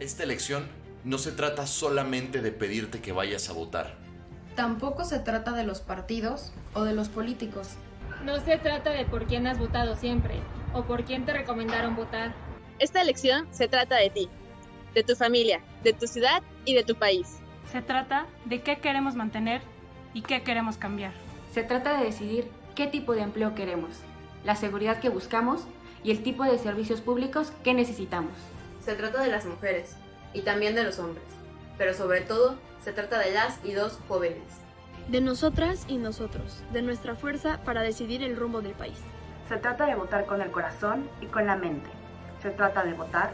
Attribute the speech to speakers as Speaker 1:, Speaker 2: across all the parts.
Speaker 1: Esta elección no se trata solamente de pedirte que vayas a votar.
Speaker 2: Tampoco se trata de los partidos o de los políticos.
Speaker 3: No se trata de por quién has votado siempre o por quién te recomendaron votar.
Speaker 4: Esta elección se trata de ti, de tu familia, de tu ciudad y de tu país.
Speaker 5: Se trata de qué queremos mantener y qué queremos cambiar.
Speaker 6: Se trata de decidir qué tipo de empleo queremos, la seguridad que buscamos y el tipo de servicios públicos que necesitamos.
Speaker 7: Se trata de las mujeres y también de los hombres, pero sobre todo se trata de las y los jóvenes.
Speaker 8: De nosotras y nosotros, de nuestra fuerza para decidir el rumbo del país.
Speaker 9: Se trata de votar con el corazón y con la mente. Se trata de votar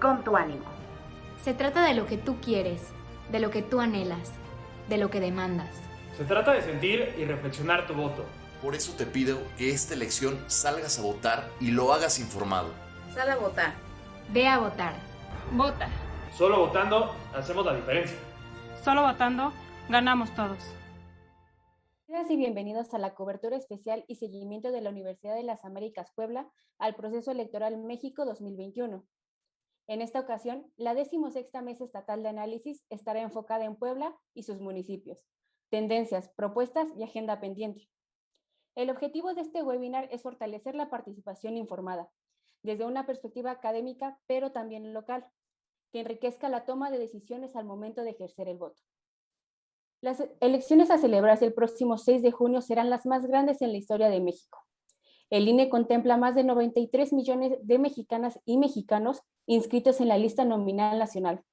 Speaker 9: con tu ánimo.
Speaker 10: Se trata de lo que tú quieres, de lo que tú anhelas, de lo que demandas.
Speaker 11: Se trata de sentir y reflexionar tu voto.
Speaker 1: Por eso te pido que esta elección salgas a votar y lo hagas informado.
Speaker 7: Sal a votar.
Speaker 10: Ve a votar.
Speaker 3: Vota.
Speaker 11: Solo votando hacemos la diferencia.
Speaker 5: Solo votando, ganamos todos.
Speaker 12: Bienvenidas y bienvenidos a la cobertura especial y seguimiento de la Universidad de las Américas Puebla al proceso electoral México 2021. En esta ocasión, la 16ª Mesa Estatal de Análisis estará enfocada en Puebla y sus municipios, tendencias, propuestas y agenda pendiente. El objetivo de este webinar es fortalecer la participación informada, desde una perspectiva académica, pero también local, que enriquezca la toma de decisiones al momento de ejercer el voto. Las elecciones a celebrarse el próximo 6 de junio serán las más grandes en la historia de México. El INE contempla más de 93 millones de mexicanas y mexicanos inscritos en la lista nominal nacional,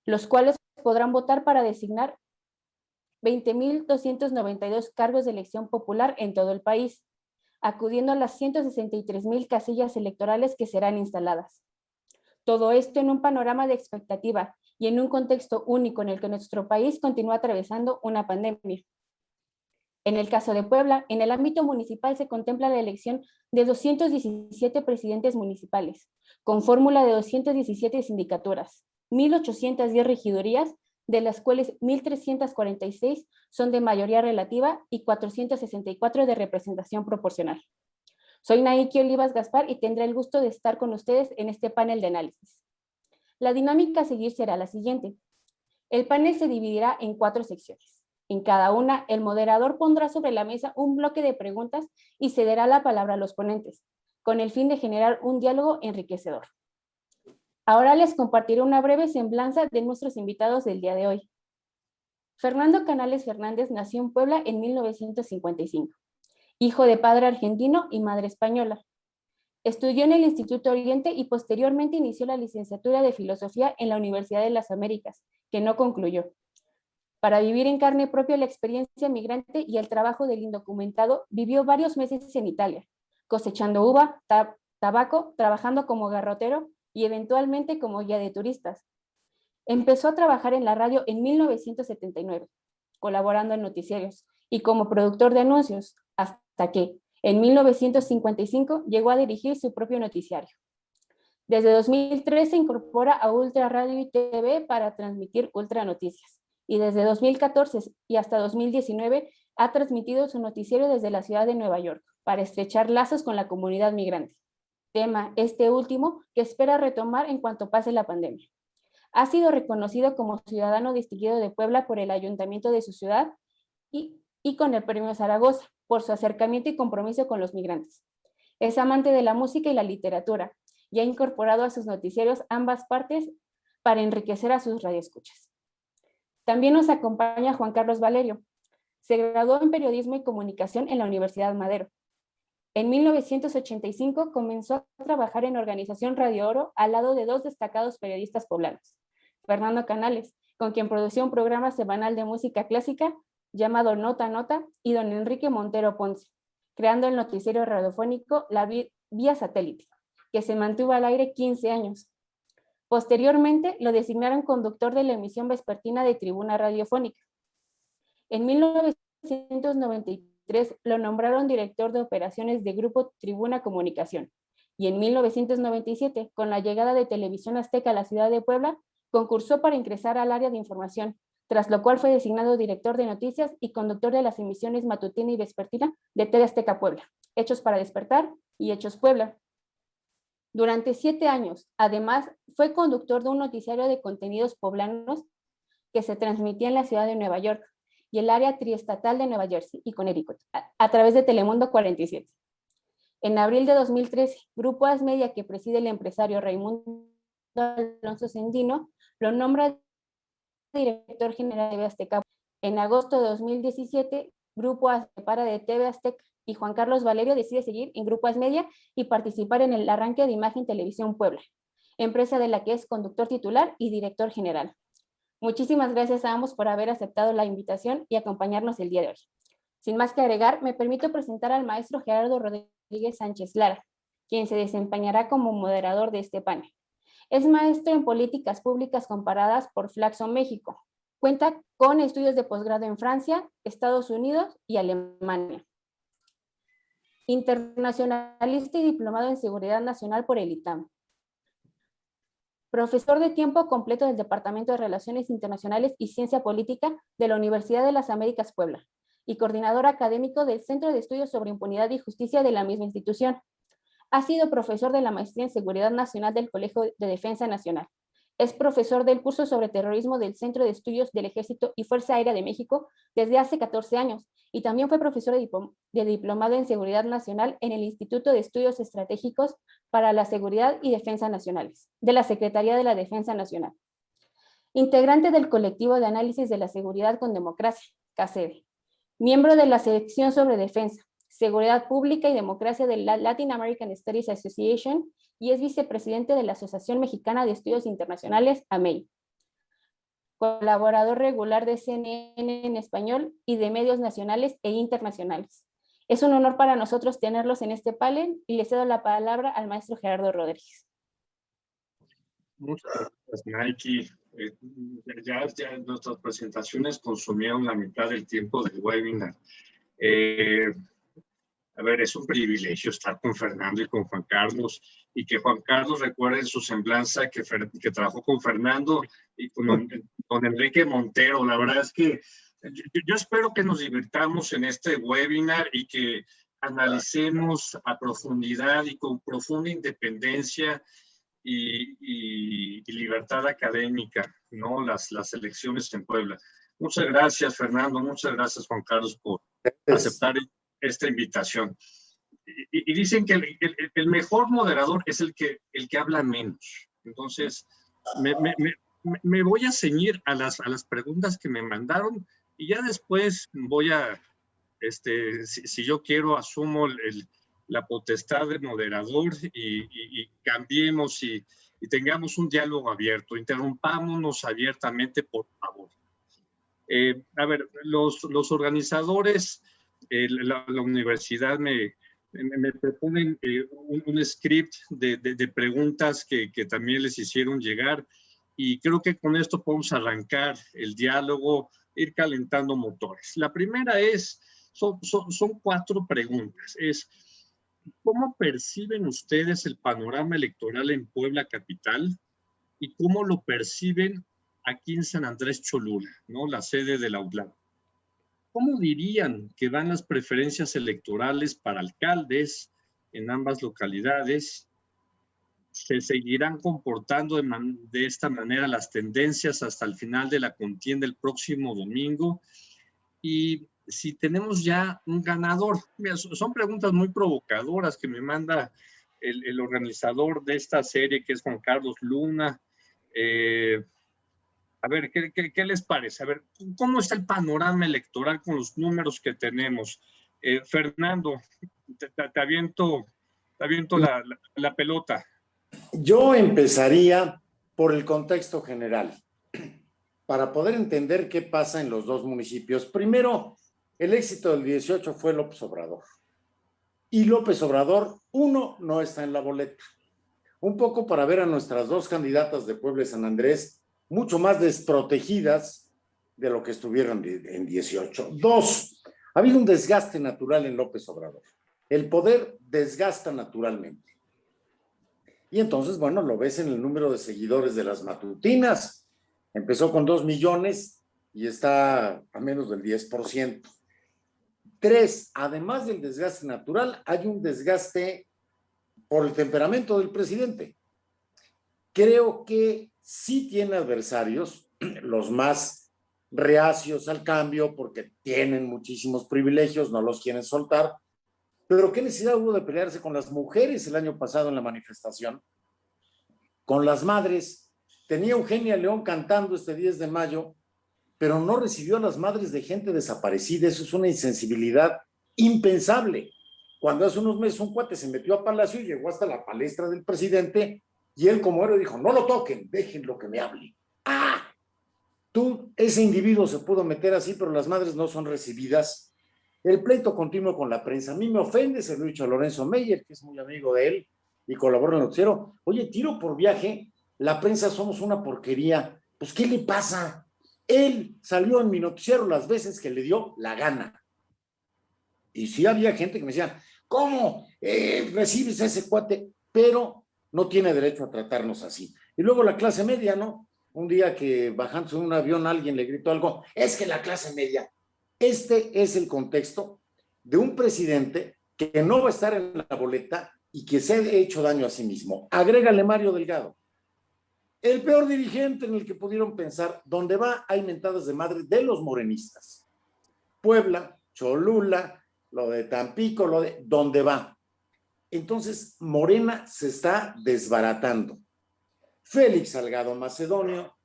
Speaker 12: los cuales podrán votar para designar 20.292 cargos de elección popular en todo el país, acudiendo a las 163,000 casillas electorales que serán instaladas. Todo esto en un panorama de expectativa y en un contexto único en el que nuestro país continúa atravesando una pandemia. En el caso de Puebla, en el ámbito municipal se contempla la elección de 217 presidentes municipales, con fórmula de 217 sindicaturas, 1,810 regidurías, de las cuales 1,346 son de mayoría relativa y 464 de representación proporcional. Soy Naiki Olivas Gaspar y tendré el gusto de estar con ustedes en este panel de análisis. La dinámica a seguir será la siguiente. El panel se dividirá en 4 secciones. En cada una, el moderador pondrá sobre la mesa un bloque de preguntas y cederá la palabra a los ponentes, con el fin de generar un diálogo enriquecedor. Ahora les compartiré una breve semblanza de nuestros invitados del día de hoy. Fernando Canales Fernández nació en Puebla en 1955, hijo de padre argentino y madre española. Estudió en el Instituto Oriente y posteriormente inició la licenciatura de Filosofía en la Universidad de las Américas, que no concluyó. Para vivir en carne propia la experiencia migrante y el trabajo del indocumentado, vivió varios meses en Italia, cosechando uva, tabaco, trabajando como garrotero y eventualmente como guía de turistas. Empezó a trabajar en la radio en 1979, colaborando en noticiarios y como productor de anuncios, hasta que, en 1955, llegó a dirigir su propio noticiario. Desde 2003 se incorpora a Ultra Radio y TV para transmitir Ultra Noticias, y desde 2014 y hasta 2019 ha transmitido su noticiero desde la ciudad de Nueva York para estrechar lazos con la comunidad migrante. Tema este último que espera retomar en cuanto pase la pandemia. Ha sido reconocido como ciudadano distinguido de Puebla por el ayuntamiento de su ciudad y con el Premio Zaragoza por su acercamiento y compromiso con los migrantes. Es amante de la música y la literatura y ha incorporado a sus noticieros ambas partes para enriquecer a sus radioescuchas. También nos acompaña Juan Carlos Valerio. Se graduó en Periodismo y Comunicación en la Universidad Madero. En 1985 comenzó a trabajar en Organización Radio Oro al lado de 2 destacados periodistas poblanos, Fernando Canales, con quien produció un programa semanal de música clásica llamado Nota Nota, y don Enrique Montero Ponce, creando el noticiero radiofónico La Vía Satélite, que se mantuvo al aire 15 años. Posteriormente lo designaron conductor de la emisión vespertina de Tribuna Radiofónica. En 1993 lo nombraron director de operaciones de Grupo Tribuna Comunicación, y en 1997, con la llegada de Televisión Azteca a la ciudad de Puebla, concursó para ingresar al área de información, tras lo cual fue designado director de noticias y conductor de las emisiones matutina y vespertina de TV Azteca Puebla, Hechos para Despertar y Hechos Puebla. Durante 7 años, además, fue conductor de un noticiario de contenidos poblanos que se transmitía en la ciudad de Nueva York y el área triestatal de Nueva Jersey y Connecticut, a través de Telemundo 47. En abril de 2013, Grupo Asmedia, que preside el empresario Raimundo Alonso Sendino, lo nombra director general de TV Azteca. En agosto de 2017, Grupo Azteca se separa de TV Azteca y Juan Carlos Valerio decide seguir en Grupo Asmedia y participar en el arranque de Imagen Televisión Puebla, empresa de la que es conductor titular y director general. Muchísimas gracias a ambos por haber aceptado la invitación y acompañarnos el día de hoy. Sin más que agregar, me permito presentar al maestro Gerardo Rodríguez Sánchez Lara, quien se desempeñará como moderador de este panel. Es maestro en políticas públicas comparadas por Flaxo México. Cuenta con estudios de posgrado en Francia, Estados Unidos y Alemania. Internacionalista y diplomado en Seguridad Nacional por el ITAM. Profesor de tiempo completo del Departamento de Relaciones Internacionales y Ciencia Política de la Universidad de las Américas Puebla y coordinador académico del Centro de Estudios sobre Impunidad y Justicia de la misma institución. Ha sido profesor de la Maestría en Seguridad Nacional del Colegio de Defensa Nacional. Es profesor del curso sobre terrorismo del Centro de Estudios del Ejército y Fuerza Aérea de México desde hace 14 años y también fue profesor de diplomado en Seguridad Nacional en el Instituto de Estudios Estratégicos para la Seguridad y Defensa Nacionales, de la Secretaría de la Defensa Nacional. Integrante del colectivo de análisis de la seguridad con democracia, CACEDE. Miembro de la sección sobre defensa, seguridad pública y democracia de la Latin American Studies Association y es vicepresidente de la Asociación Mexicana de Estudios Internacionales, AMEI. Colaborador regular de CNN en español y de medios nacionales e internacionales. Es un honor para nosotros tenerlos en este panel y le cedo la palabra al maestro Gerardo Rodríguez.
Speaker 13: Muchas gracias, Nike. Ya nuestras presentaciones consumieron la mitad del tiempo del webinar. A ver, es un privilegio estar con Fernando y con Juan Carlos, y que Juan Carlos recuerde en su semblanza que trabajó con Fernando y con Enrique Montero. La verdad es que yo espero que nos divirtamos en este webinar y que analicemos a profundidad y con profunda independencia y libertad académica, ¿no? Las elecciones en Puebla. Muchas gracias, Fernando. Muchas gracias, Juan Carlos, por aceptar esta invitación. Y dicen que el mejor moderador es el que habla menos. Entonces, me voy a ceñir a las preguntas que me mandaron y ya después voy a, si yo quiero, asumo la potestad de moderador y cambiemos y tengamos un diálogo abierto. Interrumpámonos abiertamente, por favor. A ver, los organizadores, la universidad me proponen un script de preguntas que también les hicieron llegar y creo que con esto podemos arrancar el diálogo, ir calentando motores. La primera son 4 preguntas. ¿Cómo perciben ustedes el panorama electoral en Puebla capital y cómo lo perciben aquí en San Andrés Cholula, ¿no? La sede de la UDLAP? ¿Cómo dirían que van las preferencias electorales para alcaldes en ambas localidades? ¿Se seguirán comportando de esta manera las tendencias hasta el final de la contienda el próximo domingo? Y si tenemos ya un ganador. Mira, son preguntas muy provocadoras que me manda el organizador de esta serie, que es Juan Carlos Luna. A ver, ¿qué les parece? A ver, ¿cómo está el panorama electoral con los números que tenemos? Fernando, te aviento la pelota.
Speaker 14: Yo empezaría por el contexto general, para poder entender qué pasa en los dos municipios. Primero, el éxito del 18 fue López Obrador. Y López Obrador, no está en la boleta. Un poco para ver a nuestras dos candidatas de Puebla y San Andrés mucho más desprotegidas de lo que estuvieron en 18. 2, ha habido un desgaste natural en López Obrador. El poder desgasta naturalmente. Y entonces, bueno, lo ves en el número de seguidores de las matutinas. Empezó con 2 millones y está a menos del 10%. 3, además del desgaste natural, hay un desgaste por el temperamento del presidente. Creo que sí tiene adversarios, los más reacios al cambio, porque tienen muchísimos privilegios, no los quieren soltar, pero ¿qué necesidad hubo de pelearse con las mujeres el año pasado en la manifestación? Con las madres. Tenía Eugenia León cantando este 10 de mayo, pero no recibió a las madres de gente desaparecida. Eso es una insensibilidad impensable. Cuando hace unos meses un cuate se metió a Palacio y llegó hasta la palestra del presidente, y él como héroe dijo, no lo toquen, déjenlo que me hable. ¡Ah! Ese individuo se pudo meter así, pero las madres no son recibidas. El pleito continuo con la prensa. A mí me ofende, se lo he dicho a Lorenzo Meyer, que es muy amigo de él y colabora en el noticiero. Oye, tiro por viaje, la prensa somos una porquería. Pues, ¿qué le pasa? Él salió en mi noticiero las veces que le dio la gana. Y sí había gente que me decía, ¿cómo recibes a ese cuate? Pero no tiene derecho a tratarnos así. Y luego la clase media, ¿no? Un día que bajándose de un avión alguien le gritó algo, es que la clase media. Este es el contexto de un presidente que no va a estar en la boleta y que se ha hecho daño a sí mismo. Agrégale Mario Delgado. El peor dirigente en el que pudieron pensar, donde va hay mentadas de madre de los morenistas. Puebla, Cholula, lo de Tampico, lo de donde va. Entonces, Morena se está desbaratando. Félix Salgado Macedonio,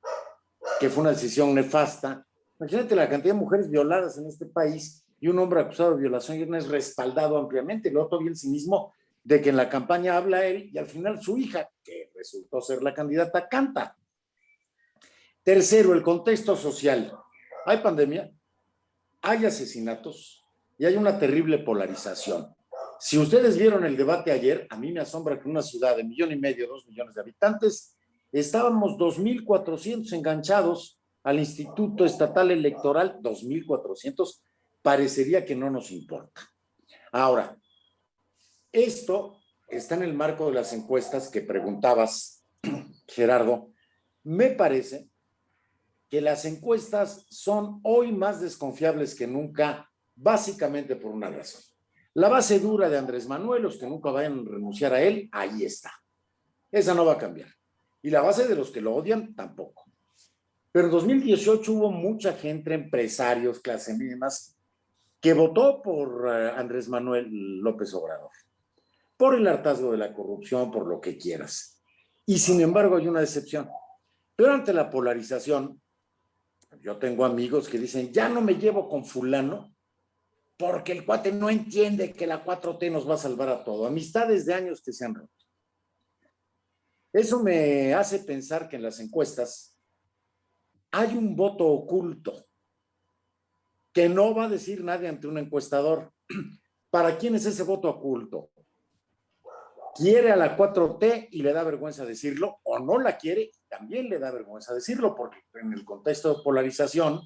Speaker 14: que fue una decisión nefasta. Imagínate la cantidad de mujeres violadas en este país y un hombre acusado de violación y no es respaldado ampliamente. Luego todavía el cinismo de que en la campaña habla él y al final su hija, que resultó ser la candidata, canta. Tercero, el contexto social. Hay pandemia, hay asesinatos y hay una terrible polarización. Si ustedes vieron el debate ayer, a mí me asombra que en una ciudad de 1,5 millones, 2 millones de habitantes, estábamos 2,400 enganchados al Instituto Estatal Electoral, 2,400, parecería que no nos importa. Ahora, esto está en el marco de las encuestas que preguntabas, Gerardo. Me parece que las encuestas son hoy más desconfiables que nunca, básicamente por una razón. La base dura de Andrés Manuel, los que nunca vayan a renunciar a él, ahí está. Esa no va a cambiar. Y la base de los que lo odian, tampoco. Pero en 2018 hubo mucha gente, empresarios, clase mínimas, que votó por Andrés Manuel López Obrador. Por el hartazgo de la corrupción, por lo que quieras. Y sin embargo hay una decepción. Pero ante la polarización, yo tengo amigos que dicen, ya no me llevo con fulano, porque el cuate no entiende que la 4T nos va a salvar a todo. Amistades de años que se han roto. Eso me hace pensar que en las encuestas hay un voto oculto que no va a decir nadie ante un encuestador. ¿Para quién es ese voto oculto? ¿Quiere a la 4T y le da vergüenza decirlo? ¿O no la quiere y también le da vergüenza decirlo? Porque en el contexto de polarización,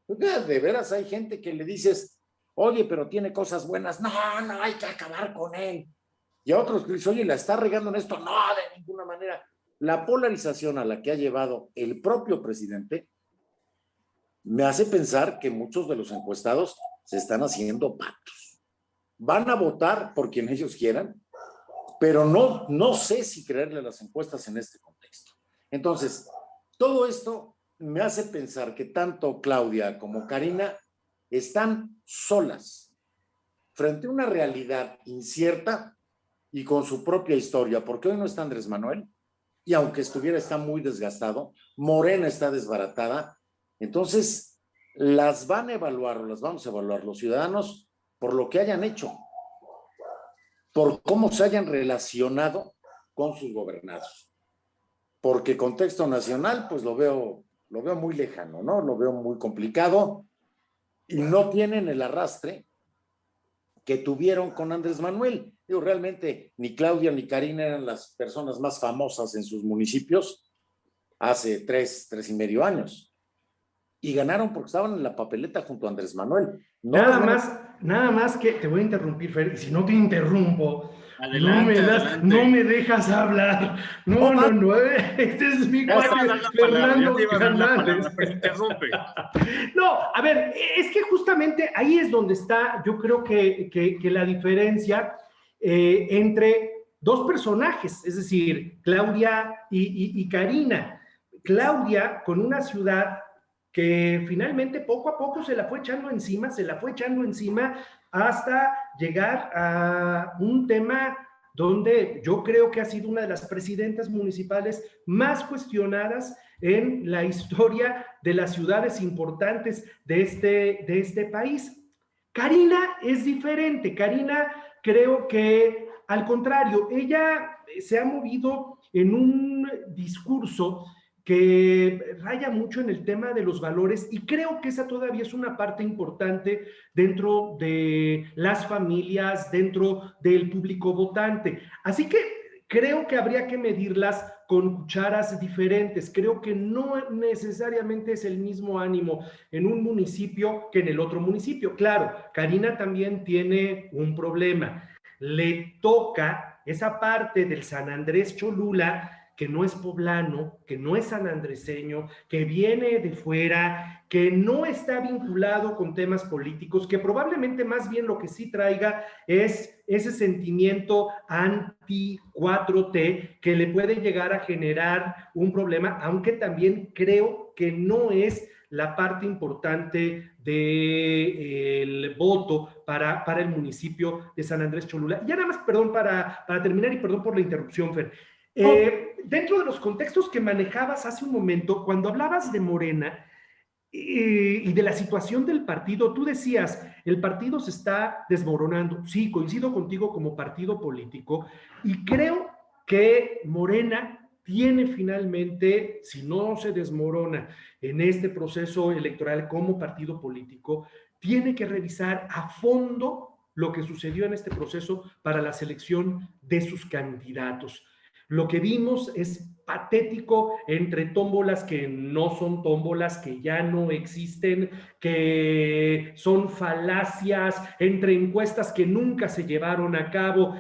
Speaker 14: de veras hay gente que le dices, oye, pero tiene cosas buenas. No, hay que acabar con él. Y a otros que dicen, oye, ¿la está regando en esto? No, de ninguna manera. La polarización a la que ha llevado el propio presidente me hace pensar que muchos de los encuestados se están haciendo patos. Van a votar por quien ellos quieran, pero no sé si creerle a las encuestas en este contexto. Entonces, todo esto me hace pensar que tanto Claudia como Karina están solas frente a una realidad incierta y con su propia historia, porque hoy no está Andrés Manuel, y aunque estuviera, está muy desgastado, Morena está desbaratada, entonces las van a evaluar, o las vamos a evaluar los ciudadanos por lo que hayan hecho, por cómo se hayan relacionado con sus gobernados. Porque el contexto nacional, pues lo veo muy lejano, ¿no? Lo veo muy complicado y no tienen el arrastre que tuvieron con Andrés Manuel. Digo, realmente ni Claudia ni Karina eran las personas más famosas en sus municipios hace 3.5 años. Y ganaron porque estaban en la papeleta junto a Andrés Manuel.
Speaker 15: Nada más que te voy a interrumpir, Fer, y si no te interrumpo, no me dejas hablar. No, este es mi cuate, Fernando Fernández. No, a ver, es que justamente ahí es donde está, yo creo que la diferencia entre dos personajes, es decir, Claudia y Karina. Claudia con una ciudad que finalmente poco a poco se la fue echando encima hasta llegar a un tema donde yo creo que ha sido una de las presidentas municipales más cuestionadas en la historia de las ciudades importantes de este país. Karina es diferente. Karina, creo que al contrario, ella se ha movido en un discurso que raya mucho en el tema de los valores, y creo que esa todavía es una parte importante dentro de las familias, dentro del público votante. Así que creo que habría que medirlas con cucharas diferentes. Creo que no necesariamente es el mismo ánimo en un municipio que en el otro municipio. Claro, Karina también tiene un problema. Le toca esa parte del San Andrés Cholula que no es poblano, que no es sanandreseño, que viene de fuera, que no está vinculado con temas políticos, que probablemente más bien lo que sí traiga es ese sentimiento anti-4T que le puede llegar a generar un problema, aunque también creo que no es la parte importante del voto para el municipio de San Andrés Cholula. Y ya nada más, perdón, para terminar, y perdón por la interrupción, Fer. Dentro de los contextos que manejabas hace un momento, cuando hablabas de Morena y de la situación del partido, tú decías, el partido se está desmoronando. Sí, coincido contigo como partido político, y creo que Morena tiene finalmente, si no se desmorona en este proceso electoral como partido político, tiene que revisar a fondo lo que sucedió en este proceso para la selección de sus candidatos. Lo que vimos es patético, entre tómbolas que no son tómbolas, que ya no existen, que son falacias, entre encuestas que nunca se llevaron a cabo,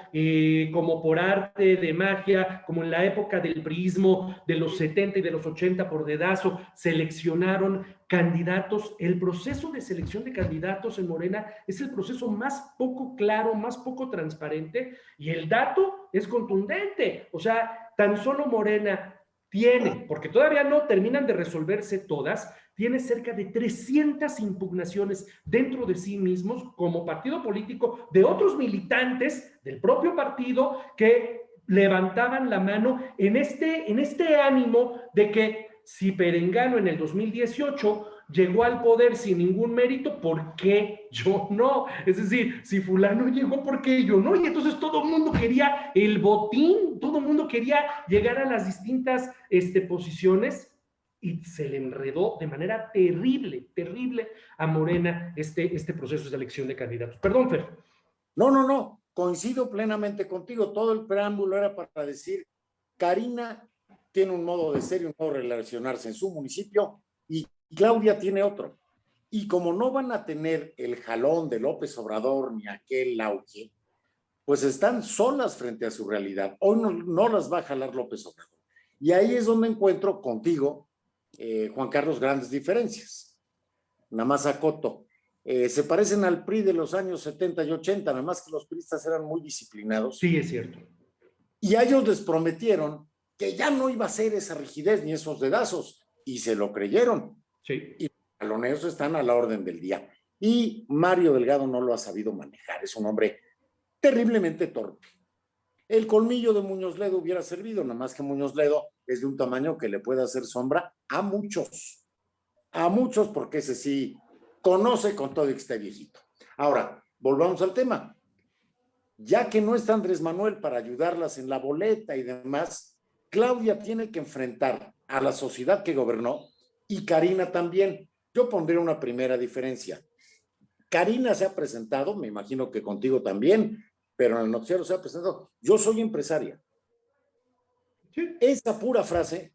Speaker 15: como por arte de magia, como en la época del priismo de los 70 y de los 80 por dedazo, seleccionaron candidatos. El proceso de selección de candidatos en Morena es el proceso más poco claro, más poco transparente, y el dato es contundente. O sea, tan solo Morena tiene, porque todavía no terminan de resolverse todas, tiene cerca de 300 impugnaciones dentro de sí mismos como partido político de otros militantes del propio partido que levantaban la mano en este ánimo de que si Perengano en el 2018 llegó al poder sin ningún mérito, ¿por qué yo no? Es decir, si fulano llegó, ¿por qué yo no? Y entonces todo el mundo quería el botín, todo el mundo quería llegar a las distintas posiciones, y se le enredó de manera terrible a Morena este proceso de selección de candidatos. Perdón, Fer.
Speaker 14: No, coincido plenamente contigo. Todo el preámbulo era para decir, Karina tiene un modo de ser y un modo de relacionarse en su municipio, y Claudia tiene otro. Y como no van a tener el jalón de López Obrador ni aquel auge, pues están solas frente a su realidad. Hoy no las va a jalar López Obrador. Y ahí es donde encuentro contigo, Juan Carlos, grandes diferencias. Nada más acoto. Se parecen al PRI de los años 70 y 80, nada más que los priistas eran muy disciplinados.
Speaker 15: Sí, es cierto.
Speaker 14: Y a ellos les prometieron que ya no iba a ser esa rigidez ni esos dedazos, y se lo creyeron.
Speaker 15: Sí.
Speaker 14: Y los jaloneos están a la orden del día. Y Mario Delgado no lo ha sabido manejar, es un hombre terriblemente torpe. El colmillo de Muñoz Ledo hubiera servido, nada más que Muñoz Ledo es de un tamaño que le puede hacer sombra a muchos, porque ese sí conoce con todo y que esté viejito. Ahora, volvamos al tema. Ya que no está Andrés Manuel para ayudarlas en la boleta y demás, Claudia tiene que enfrentar a la sociedad que gobernó, y Karina también. Yo pondría una primera diferencia. Karina se ha presentado, me imagino que contigo también, pero en el noticiero se ha presentado, yo soy empresaria. Sí. Esa pura frase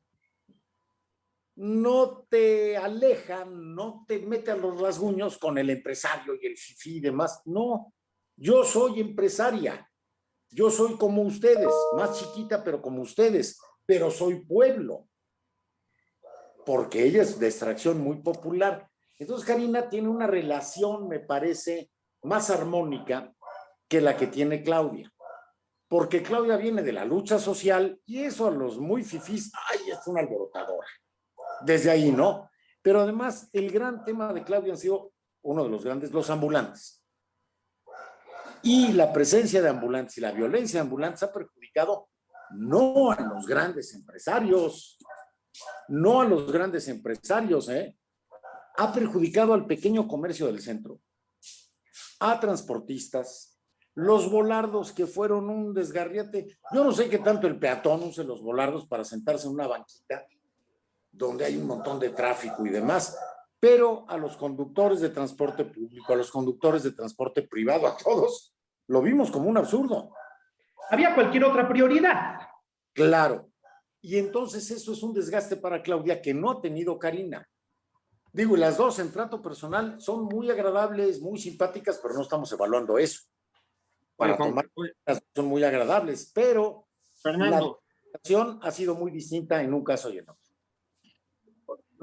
Speaker 14: no te aleja, no te mete a los rasguños con el empresario y el fifí y demás. No, yo soy empresaria. Yo soy como ustedes, más chiquita, pero como ustedes, pero soy pueblo. Porque ella es de extracción muy popular. Entonces Karina tiene una relación, me parece, más armónica que la que tiene Claudia. porque Claudia viene de la lucha social y eso a los muy fifís, ¡ay, es una alborotadora! Desde ahí, ¿no? Pero además, el gran tema de Claudia han sido uno de los grandes, los ambulantes. Y la presencia de ambulantes y la violencia de ambulantes ha perjudicado no a los grandes empresarios, no a los grandes empresarios, ha perjudicado al pequeño comercio del centro, a transportistas, los volardos que fueron un desgarriate. Yo no sé qué tanto el peatón use los volardos para sentarse en una banquita donde hay un montón de tráfico y demás, pero a los conductores de transporte público, a los conductores de transporte privado, a todos, lo vimos como un absurdo.
Speaker 15: Había cualquier otra prioridad.
Speaker 14: Claro. Y entonces eso es un desgaste para Claudia que no ha tenido Karina. Digo, y las dos en trato personal son muy agradables, muy simpáticas, pero no estamos evaluando eso. Para tomar, son muy agradables, pero
Speaker 13: Fernando,
Speaker 14: la situación ha sido muy distinta en un caso y en otro.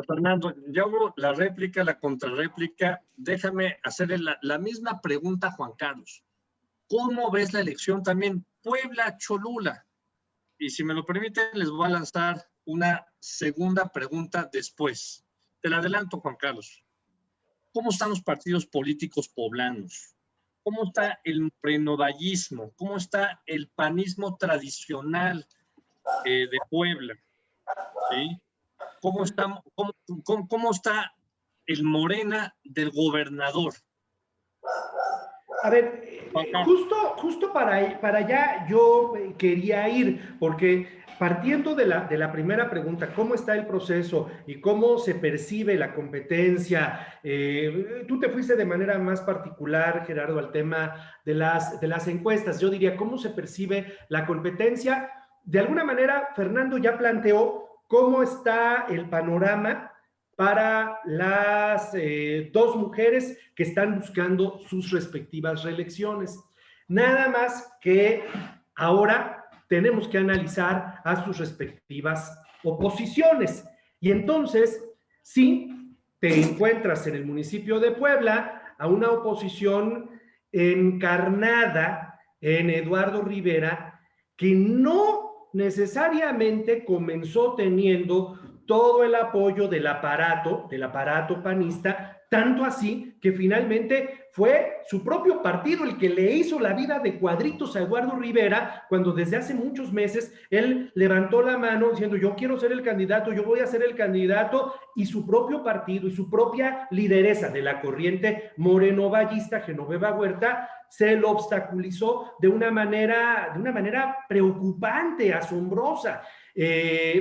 Speaker 13: Fernando, yo hago la réplica, la contrarréplica. Déjame hacerle la misma pregunta a Juan Carlos. ¿Cómo ves la elección también Puebla-Cholula? Y si me lo permiten, les voy a lanzar una segunda pregunta después. Te la adelanto, Juan Carlos. ¿Cómo están los partidos políticos poblanos? ¿Cómo está el morenodallismo? ¿Cómo está el panismo tradicional de Puebla? ¿Sí? ¿Cómo está el Morena del gobernador?
Speaker 15: A ver, justo para allá yo quería ir, porque partiendo de la primera pregunta, ¿cómo está el proceso y cómo se percibe la competencia? Tú te fuiste de manera más particular, Gerardo, al tema de las encuestas. Yo diría, ¿cómo se percibe la competencia? De alguna manera, Fernando ya planteó cómo está el panorama para las dos mujeres que están buscando sus respectivas reelecciones. Nada más que ahora tenemos que analizar a sus respectivas oposiciones. Y entonces, sí, te encuentras en el municipio de Puebla a una oposición encarnada en Eduardo Rivera, que no necesariamente comenzó teniendo todo el apoyo del aparato panista, tanto así que finalmente fue su propio partido el que le hizo la vida de cuadritos a Eduardo Rivera, cuando desde hace muchos meses él levantó la mano diciendo yo quiero ser el candidato, yo voy a ser el candidato, y su propio partido y su propia lideresa de la corriente morenovallista, Genoveva Huerta, se lo obstaculizó de una manera preocupante, asombrosa,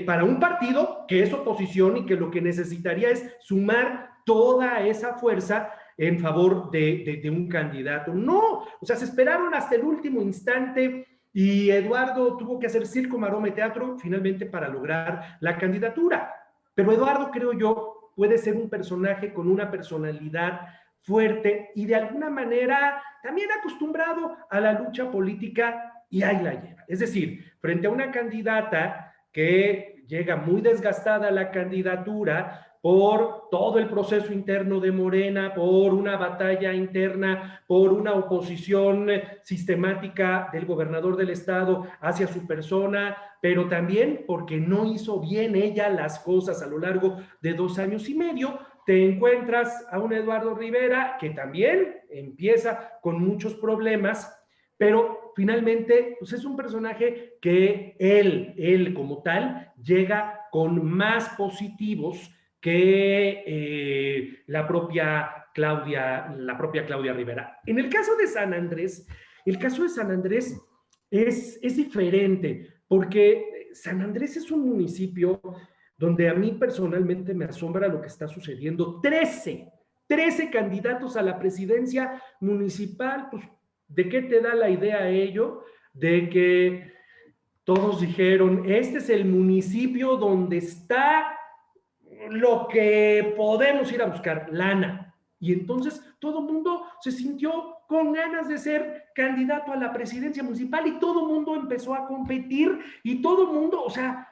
Speaker 15: para un partido que es oposición y que lo que necesitaría es sumar toda esa fuerza en favor de un candidato. No, o sea, se esperaron hasta el último instante y Eduardo tuvo que hacer circo, maroma y teatro finalmente para lograr la candidatura. Pero Eduardo, creo yo, puede ser un personaje con una personalidad fuerte y de alguna manera también acostumbrado a la lucha política, y ahí la lleva. Es decir, frente a una candidata que llega muy desgastada a la candidatura por todo el proceso interno de Morena, por una batalla interna, por una oposición sistemática del gobernador del estado hacia su persona, pero también porque no hizo bien ella las cosas a lo largo de 2 años y medio, te encuentras a un Eduardo Rivera que también empieza con muchos problemas, pero finalmente pues es un personaje que él como tal llega con más positivos que la propia Claudia Rivera. En el caso de San Andrés, es diferente, porque San Andrés es un municipio donde a mí personalmente me asombra lo que está sucediendo. 13 candidatos a la presidencia municipal. Pues, ¿de qué te da la idea ello? De que todos dijeron, este es el municipio donde está lo que podemos ir a buscar, lana. Y entonces todo el mundo se sintió con ganas de ser candidato a la presidencia municipal y todo el mundo empezó a competir y todo el mundo, o sea,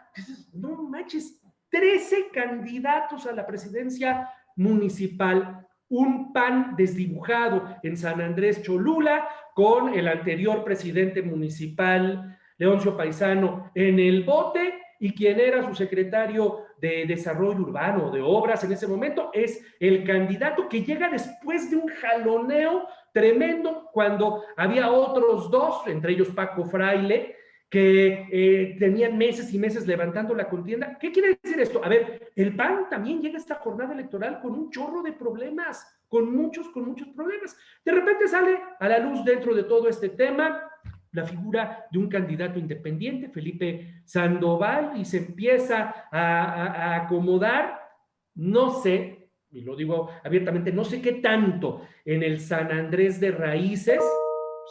Speaker 15: no manches, 13 candidatos a la presidencia municipal. un PAN desdibujado en San Andrés Cholula, con el anterior presidente municipal, Leoncio Paisano, en el bote, y quien era su secretario de Desarrollo Urbano, de Obras en ese momento, es el candidato que llega después de un jaloneo tremendo, cuando había otros dos, entre ellos Paco Fraile, que tenían meses y meses levantando la contienda. ¿Qué quiere decir esto? A ver, el PAN también llega a esta jornada electoral con un chorro de problemas, con muchos problemas. De repente sale a la luz, dentro de todo este tema, la figura de un candidato independiente, Felipe Sandoval, y se empieza a acomodar, no sé, y lo digo abiertamente, no sé qué tanto en el San Andrés de raíces.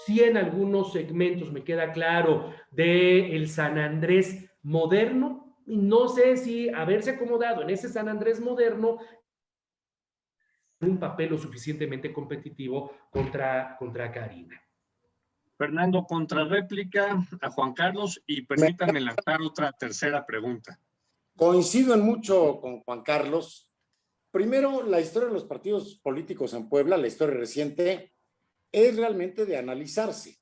Speaker 15: Sí, en algunos segmentos me queda claro del San Andrés moderno, y no sé si haberse acomodado en ese San Andrés moderno un papel lo suficientemente competitivo contra Karina.
Speaker 13: Fernando, contrarréplica a Juan Carlos, y permítanme lanzar otra tercera pregunta.
Speaker 14: Coincido en mucho con Juan Carlos. Primero, la historia de los partidos políticos en Puebla, la historia reciente, es realmente de analizarse.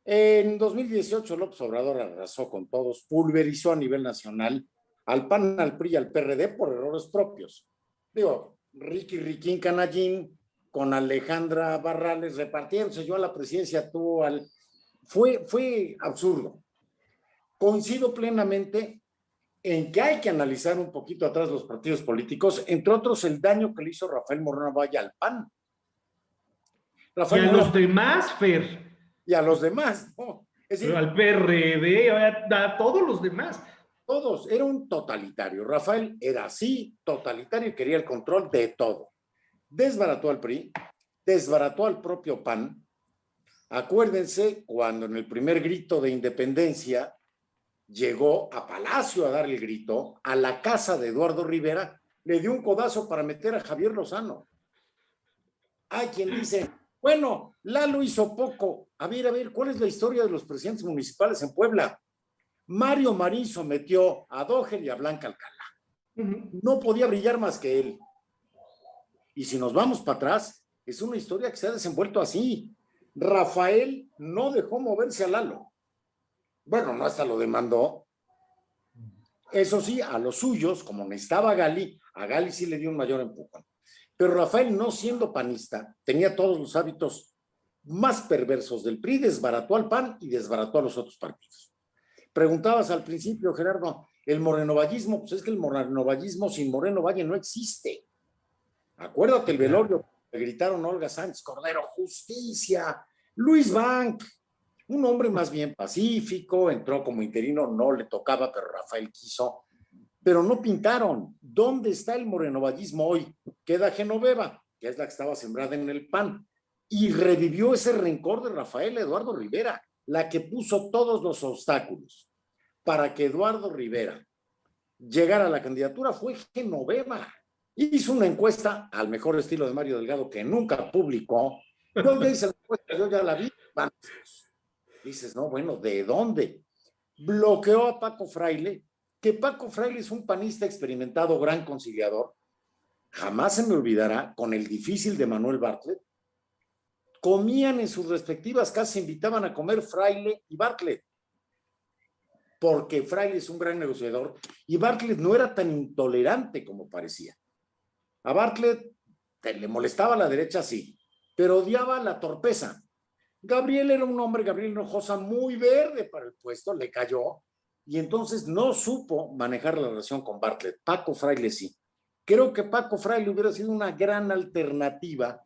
Speaker 14: En 2018 López Obrador arrasó con todos, pulverizó a nivel nacional al PAN, al PRI y al PRD por errores propios. Digo, Riquín Canallín con Alejandra Barrales repartiéndose, yo a la presidencia, tú al... Fue absurdo. Coincido plenamente en que hay que analizar un poquito atrás los partidos políticos, entre otros el daño que le hizo Rafael Moreno Valle al PAN.
Speaker 15: Rafael, y a los demás, Fer.
Speaker 14: Y a los demás, ¿no? Es decir,
Speaker 15: al PRD, a todos los demás.
Speaker 14: Todos, era un totalitario. Rafael era así, totalitario, y quería el control de todo. Desbarató al PRI, desbarató al propio PAN. Acuérdense cuando en el primer grito de independencia llegó a Palacio a dar el grito, a la casa de Eduardo Rivera, le dio un codazo para meter a Javier Lozano. Hay quien dice, bueno, Lalo hizo poco. A ver, ¿cuál es la historia de los presidentes municipales en Puebla? Mario Marín sometió a Dóger y a Blanca Alcalá. No podía brillar más que él. Y si nos vamos para atrás, es una historia que se ha desenvuelto así. Rafael no dejó moverse a Lalo. Bueno, no hasta lo demandó. Eso sí, a los suyos, como necesitaba a Gali sí le dio un mayor empujón. Pero Rafael, no siendo panista, tenía todos los hábitos más perversos del PRI, desbarató al PAN y desbarató a los otros partidos. Preguntabas al principio, Gerardo, el morenovallismo, pues es que el morenovallismo sin Moreno Valle no existe. Acuérdate el velorio, le gritaron Olga Sánchez Cordero, justicia, Luis Bank, un hombre más bien pacífico, entró como interino, no le tocaba, pero Rafael quiso, pero no pintaron. ¿Dónde está el morenovallismo hoy? Queda Genoveva, que es la que estaba sembrada en el PAN, y revivió ese rencor de Rafael Eduardo Rivera, la que puso todos los obstáculos para que Eduardo Rivera llegara a la candidatura fue Genoveva. Hizo una encuesta al mejor estilo de Mario Delgado que nunca publicó. Yo ya hice la encuesta, yo ya la vi. Dices, no, bueno, ¿de dónde? Bloqueó a Paco Fraile, que Paco Fraile es un panista experimentado, gran conciliador. Jamás se me olvidará, con el difícil de Manuel Bartlett, comían en sus respectivas casas, se invitaban a comer Fraile y Bartlett, porque Fraile es un gran negociador y Bartlett no era tan intolerante como parecía. A Bartlett le molestaba la derecha, sí, pero odiaba la torpeza. Gabriel era un hombre, Gabriel Hinojosa, muy verde para el puesto, le cayó, y entonces no supo manejar la relación con Bartlett. Paco Fraile sí. Creo que Paco Fraile hubiera sido una gran alternativa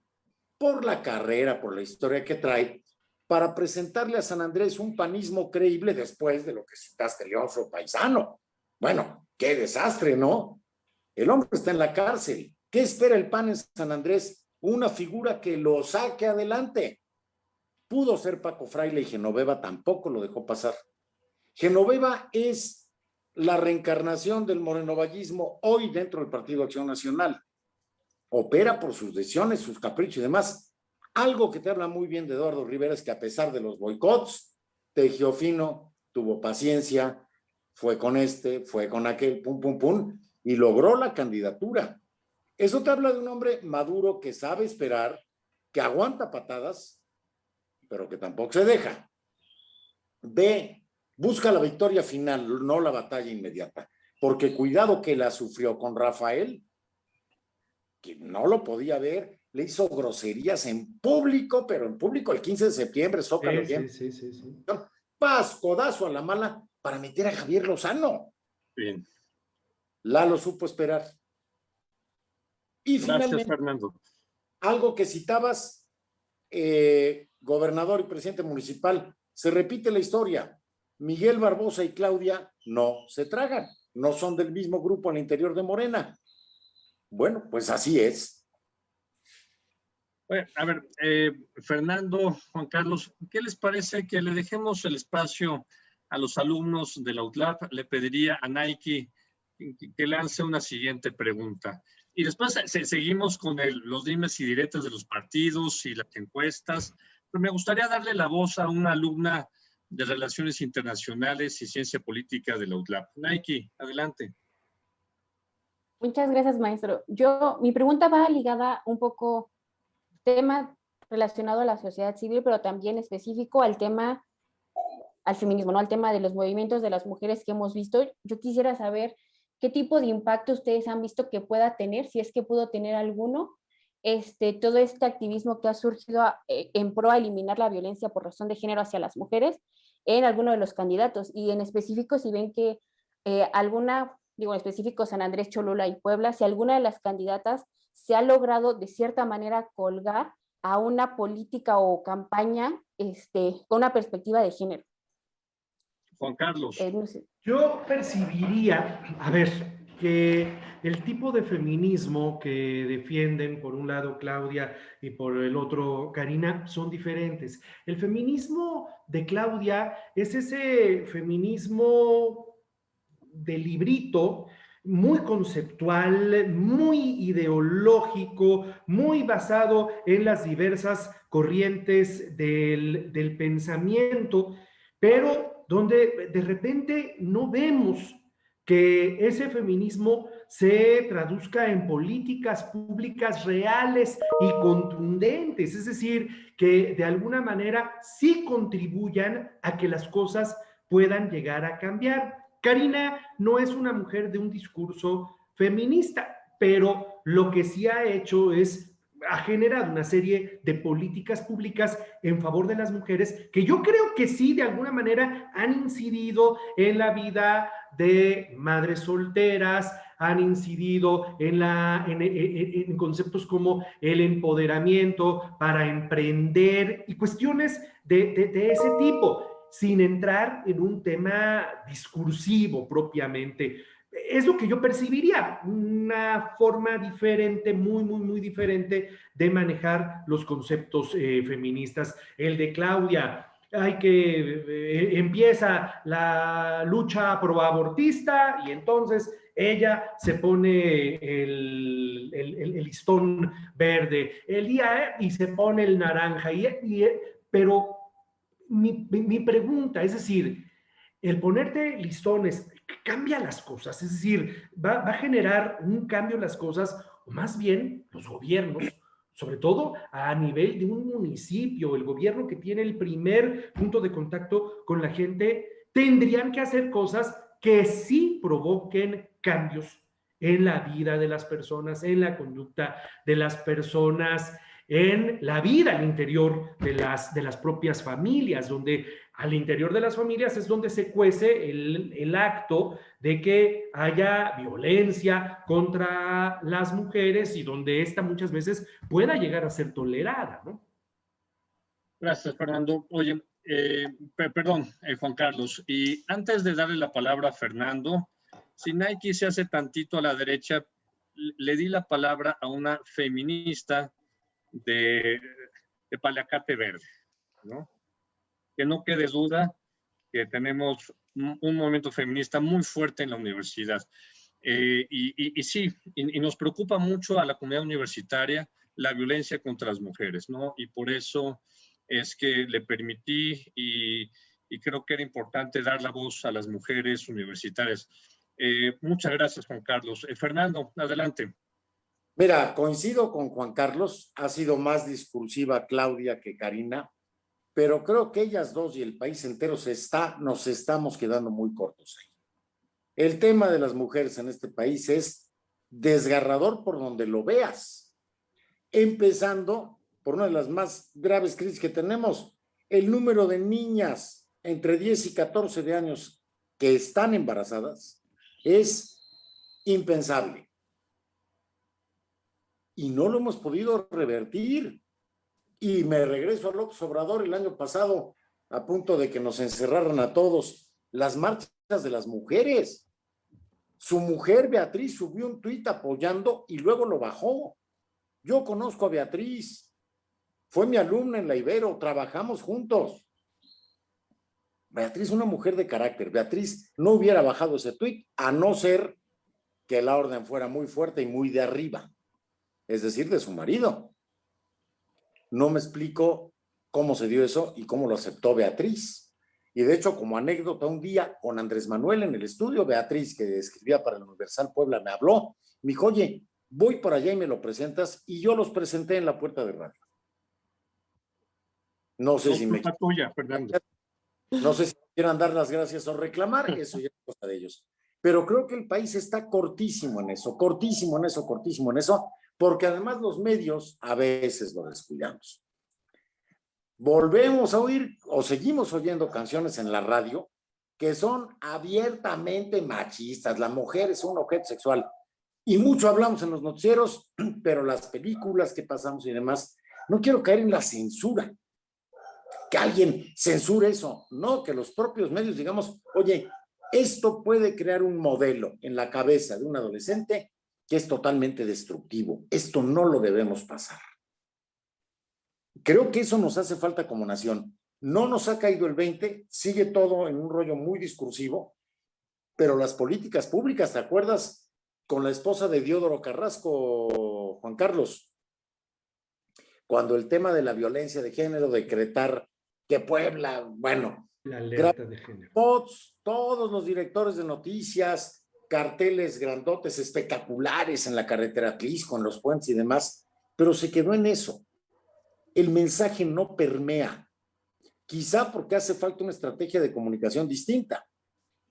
Speaker 14: por la carrera, por la historia que trae, para presentarle a San Andrés un panismo creíble después de lo que citaste, Leoncio Paisano. Bueno, qué desastre, ¿no? El hombre está en la cárcel. ¿Qué espera el PAN en San Andrés? Una figura que lo saque adelante. Pudo ser Paco Fraile y Genoveva tampoco lo dejó pasar. Genoveva es la reencarnación del morenovallismo hoy dentro del Partido Acción Nacional. Opera por sus decisiones, sus caprichos y demás. Algo que te habla muy bien de Eduardo Rivera es que a pesar de los boicots, tejió fino, tuvo paciencia, fue con este, fue con aquel, pum, pum, pum, y logró la candidatura. Eso te habla de un hombre maduro que sabe esperar, que aguanta patadas, pero que tampoco se deja. B, busca la victoria final, no la batalla inmediata. Porque cuidado que la sufrió con Rafael, que no lo podía ver, le hizo groserías en público, pero en público el 15 de septiembre, Zócalo.
Speaker 15: Sí.
Speaker 14: Paz, codazo a la mala para meter a Javier Lozano.
Speaker 13: Bien.
Speaker 14: Lalo supo esperar. Y
Speaker 13: Gracias,
Speaker 14: finalmente,
Speaker 13: Fernando.
Speaker 14: algo que citabas, gobernador y presidente municipal, se repite la historia. Miguel Barbosa y Claudia no se tragan, no son del mismo grupo al interior de Morena. Bueno, pues así es.
Speaker 13: Bueno, a ver, Fernando, Juan Carlos, ¿qué les parece que le dejemos el espacio a los alumnos de la UTLAP? Le pediría a Nike que lance una siguiente pregunta. Y después seguimos con los dimes y diretes de los partidos y las encuestas. Pero me gustaría darle la voz a una alumna de Relaciones Internacionales y Ciencia Política de la UTLAP. Nike, adelante.
Speaker 12: Muchas gracias, maestro. Mi pregunta va ligada un poco tema relacionado a la sociedad civil, pero también específico al feminismo, ¿no? Al tema de los movimientos de las mujeres que hemos visto. Yo quisiera saber qué tipo de impacto ustedes han visto que pueda tener, si es que pudo tener alguno, todo este activismo que ha surgido en pro a eliminar la violencia por razón de género hacia las mujeres en alguno de los candidatos, y en específico si ven que en específico San Andrés Cholula y Puebla, si alguna de las candidatas se ha logrado de cierta manera colgar a una política o campaña con una perspectiva de género.
Speaker 13: Juan Carlos.
Speaker 12: No sé.
Speaker 15: Yo percibiría, a ver, que el tipo de feminismo que defienden por un lado Claudia y por el otro Karina son diferentes. El feminismo de Claudia es ese feminismo de librito, muy conceptual, muy ideológico, muy basado en las diversas corrientes del pensamiento, pero donde de repente no vemos que ese feminismo se traduzca en políticas públicas reales y contundentes, es decir, que de alguna manera sí contribuyan a que las cosas puedan llegar a cambiar. Karina no es una mujer de un discurso feminista, pero lo que sí ha hecho ha generado una serie de políticas públicas en favor de las mujeres que yo creo que sí, de alguna manera, han incidido en la vida de madres solteras, han incidido en conceptos como el empoderamiento para emprender y cuestiones de ese tipo, sin entrar en un tema discursivo propiamente. Es lo que yo percibiría, una forma diferente, muy diferente de manejar los conceptos feministas. El de Claudia, empieza la lucha proabortista y entonces ella se pone el listón verde, y se pone el naranja, pero mi pregunta, es decir, el ponerte listones cambia las cosas, es decir, va a generar un cambio en las cosas, o más bien los gobiernos, sobre todo a nivel de un municipio, el gobierno que tiene el primer punto de contacto con la gente, tendrían que hacer cosas que sí provoquen cambios en la vida de las personas, en la conducta de las personas, en la vida al interior de las propias familias, donde al interior de las familias es donde se cuece el acto de que haya violencia contra las mujeres y donde esta muchas veces pueda llegar a ser tolerada, ¿no?
Speaker 13: Gracias, Fernando. Oye, perdón, Juan Carlos, y antes de darle la palabra a Fernando, si Nike se hace tantito a la derecha, le di la palabra a una feminista de Paliacate Verde, ¿no? Que no quede duda que tenemos un movimiento feminista muy fuerte en la universidad. Y sí, nos preocupa mucho a la comunidad universitaria la violencia contra las mujeres, ¿no? Y por eso es que le permití y creo que era importante dar la voz a las mujeres universitarias. Muchas gracias, Juan Carlos. Fernando, adelante.
Speaker 14: Mira, coincido con Juan Carlos, ha sido más discursiva Claudia que Karina, pero creo que ellas dos y el país entero nos estamos quedando muy cortos ahí. El tema de las mujeres en este país es desgarrador por donde lo veas, empezando por una de las más graves crisis que tenemos, el número de niñas entre 10 y 14 de años que están embarazadas es impensable. Y no lo hemos podido revertir. Y me regreso a López Obrador el año pasado, a punto de que nos encerraran a todos, las marchas de las mujeres. Su mujer, Beatriz, subió un tuit apoyando y luego lo bajó. Yo conozco a Beatriz, fue mi alumna en la Ibero, trabajamos juntos. Beatriz, una mujer de carácter. Beatriz no hubiera bajado ese tuit, a no ser que la orden fuera muy fuerte y muy de arriba, es decir, de su marido. No me explico cómo se dio eso y cómo lo aceptó Beatriz. Y de hecho, como anécdota, un día con Andrés Manuel en el estudio, Beatriz, que escribía para el Universal Puebla, me habló. Me dijo, oye, voy para allá y me lo presentas. Y yo los presenté en la puerta de radio. No sé si me...
Speaker 13: tuya, Fernando.
Speaker 14: No sé si quieran dar las gracias o reclamar, eso ya es cosa de ellos. Pero creo que el país está cortísimo en eso, porque además los medios a veces lo descuidamos. Volvemos a oír o seguimos oyendo canciones en la radio que son abiertamente machistas. La mujer es un objeto sexual. Y mucho hablamos en los noticieros, pero las películas que pasamos y demás, no quiero caer en la censura. Que alguien censure eso. No, que los propios medios digamos, oye, esto puede crear un modelo en la cabeza de un adolescente que es totalmente destructivo. Esto no lo debemos pasar. Creo que eso nos hace falta como nación. No nos ha caído el 20, sigue todo en un rollo muy discursivo, pero las políticas públicas, ¿te acuerdas? Con la esposa de Diodoro Carrasco, Juan Carlos, cuando el tema de la violencia de género, decretar que Puebla, bueno,
Speaker 15: la alerta de género.
Speaker 14: Todos los directores de noticias, carteles grandotes, espectaculares en la carretera Atlisco, en los puentes y demás, pero se quedó en eso. El mensaje no permea, quizá porque hace falta una estrategia de comunicación distinta.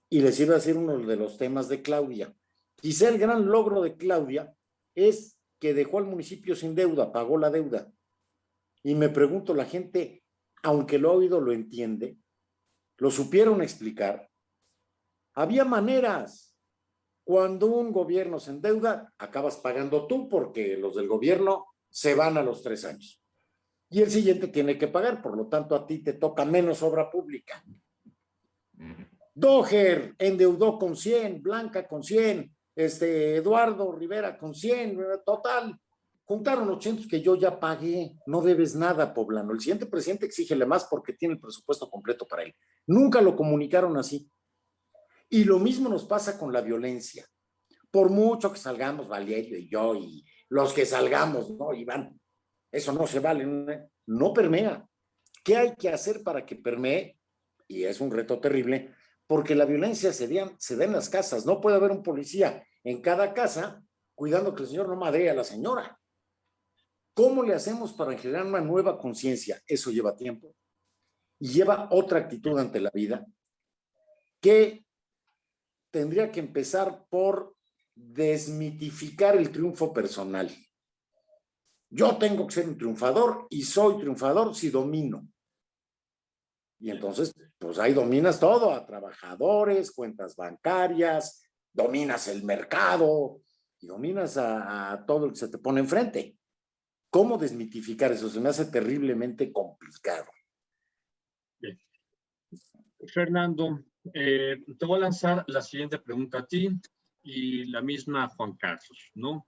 Speaker 14: Y les iba a decir uno de los temas de Claudia. Quizá el gran logro de Claudia es que dejó al municipio sin deuda, pagó la deuda. Y me pregunto, la gente, aunque lo ha oído, lo entiende, lo supieron explicar. Había maneras. Cuando un gobierno se endeuda, acabas pagando tú porque los del gobierno se van a los 3 años. Y el siguiente tiene que pagar, por lo tanto a ti te toca menos obra pública. Doher endeudó con 100, Blanca con 100, Eduardo Rivera con 100, total. Juntaron 800 que yo ya pagué, no debes nada, poblano. El siguiente presidente exígele más porque tiene el presupuesto completo para él. Nunca lo comunicaron así. Y lo mismo nos pasa con la violencia. Por mucho que salgamos, Valerio y yo, y los que salgamos, ¿no, Iván? Eso no se vale, no permea. ¿Qué hay que hacer para que permee? Y es un reto terrible, porque la violencia se da en las casas. No puede haber un policía en cada casa cuidando que el señor no madree a la señora. ¿Cómo le hacemos para generar una nueva conciencia? Eso lleva tiempo y lleva otra actitud ante la vida que tendría que empezar por desmitificar el triunfo personal. Yo tengo que ser un triunfador y soy triunfador si domino. Y entonces, pues ahí dominas todo, a trabajadores, cuentas bancarias, dominas el mercado y dominas a todo el que se te pone enfrente. ¿Cómo desmitificar eso? Se me hace terriblemente complicado.
Speaker 13: Bien. Fernando, te voy a lanzar la siguiente pregunta a ti y la misma a Juan Carlos, ¿no?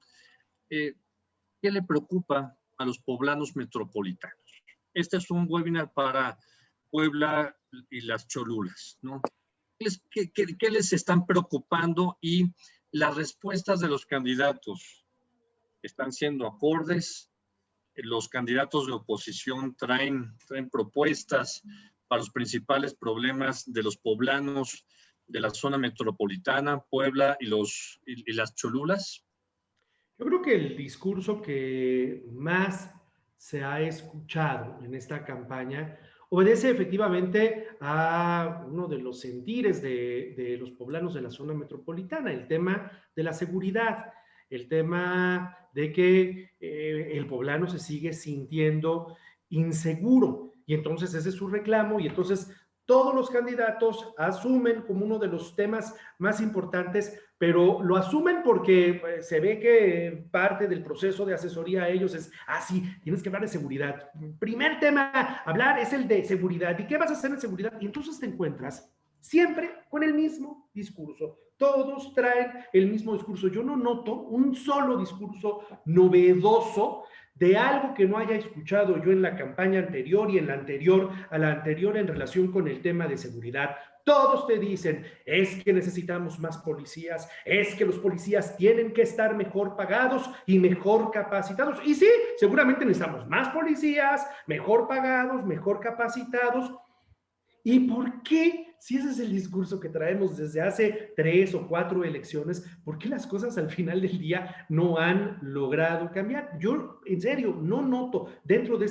Speaker 13: ¿Qué le preocupa a los poblanos metropolitanos? Este es un webinar para Puebla y las Cholulas, ¿no? ¿Qué les están preocupando y las respuestas de los candidatos están siendo acordes? Los candidatos de oposición traen propuestas para los principales problemas de los poblanos de la zona metropolitana, Puebla y las Cholulas.
Speaker 15: Yo creo que el discurso que más se ha escuchado en esta campaña obedece efectivamente a uno de los sentires de los poblanos de la zona metropolitana, el tema de la seguridad, el tema de que el poblano se sigue sintiendo inseguro, y entonces ese es su reclamo, y entonces todos los candidatos asumen como uno de los temas más importantes, pero lo asumen porque se ve que parte del proceso de asesoría a ellos es, sí, tienes que hablar de seguridad. Primer tema a hablar es el de seguridad. ¿Y qué vas a hacer en seguridad? Y entonces te encuentras siempre con el mismo discurso. Todos traen el mismo discurso. Yo no noto un solo discurso novedoso de algo que no haya escuchado yo en la campaña anterior y en la anterior a la anterior en relación con el tema de seguridad. Todos te dicen, es que necesitamos más policías, es que los policías tienen que estar mejor pagados y mejor capacitados. Y sí, seguramente necesitamos más policías, mejor pagados, mejor capacitados. ¿Y por qué, si ese es el discurso que traemos desde hace 3 o 4 elecciones, por qué las cosas al final del día no han logrado cambiar? Yo, en serio, no noto dentro de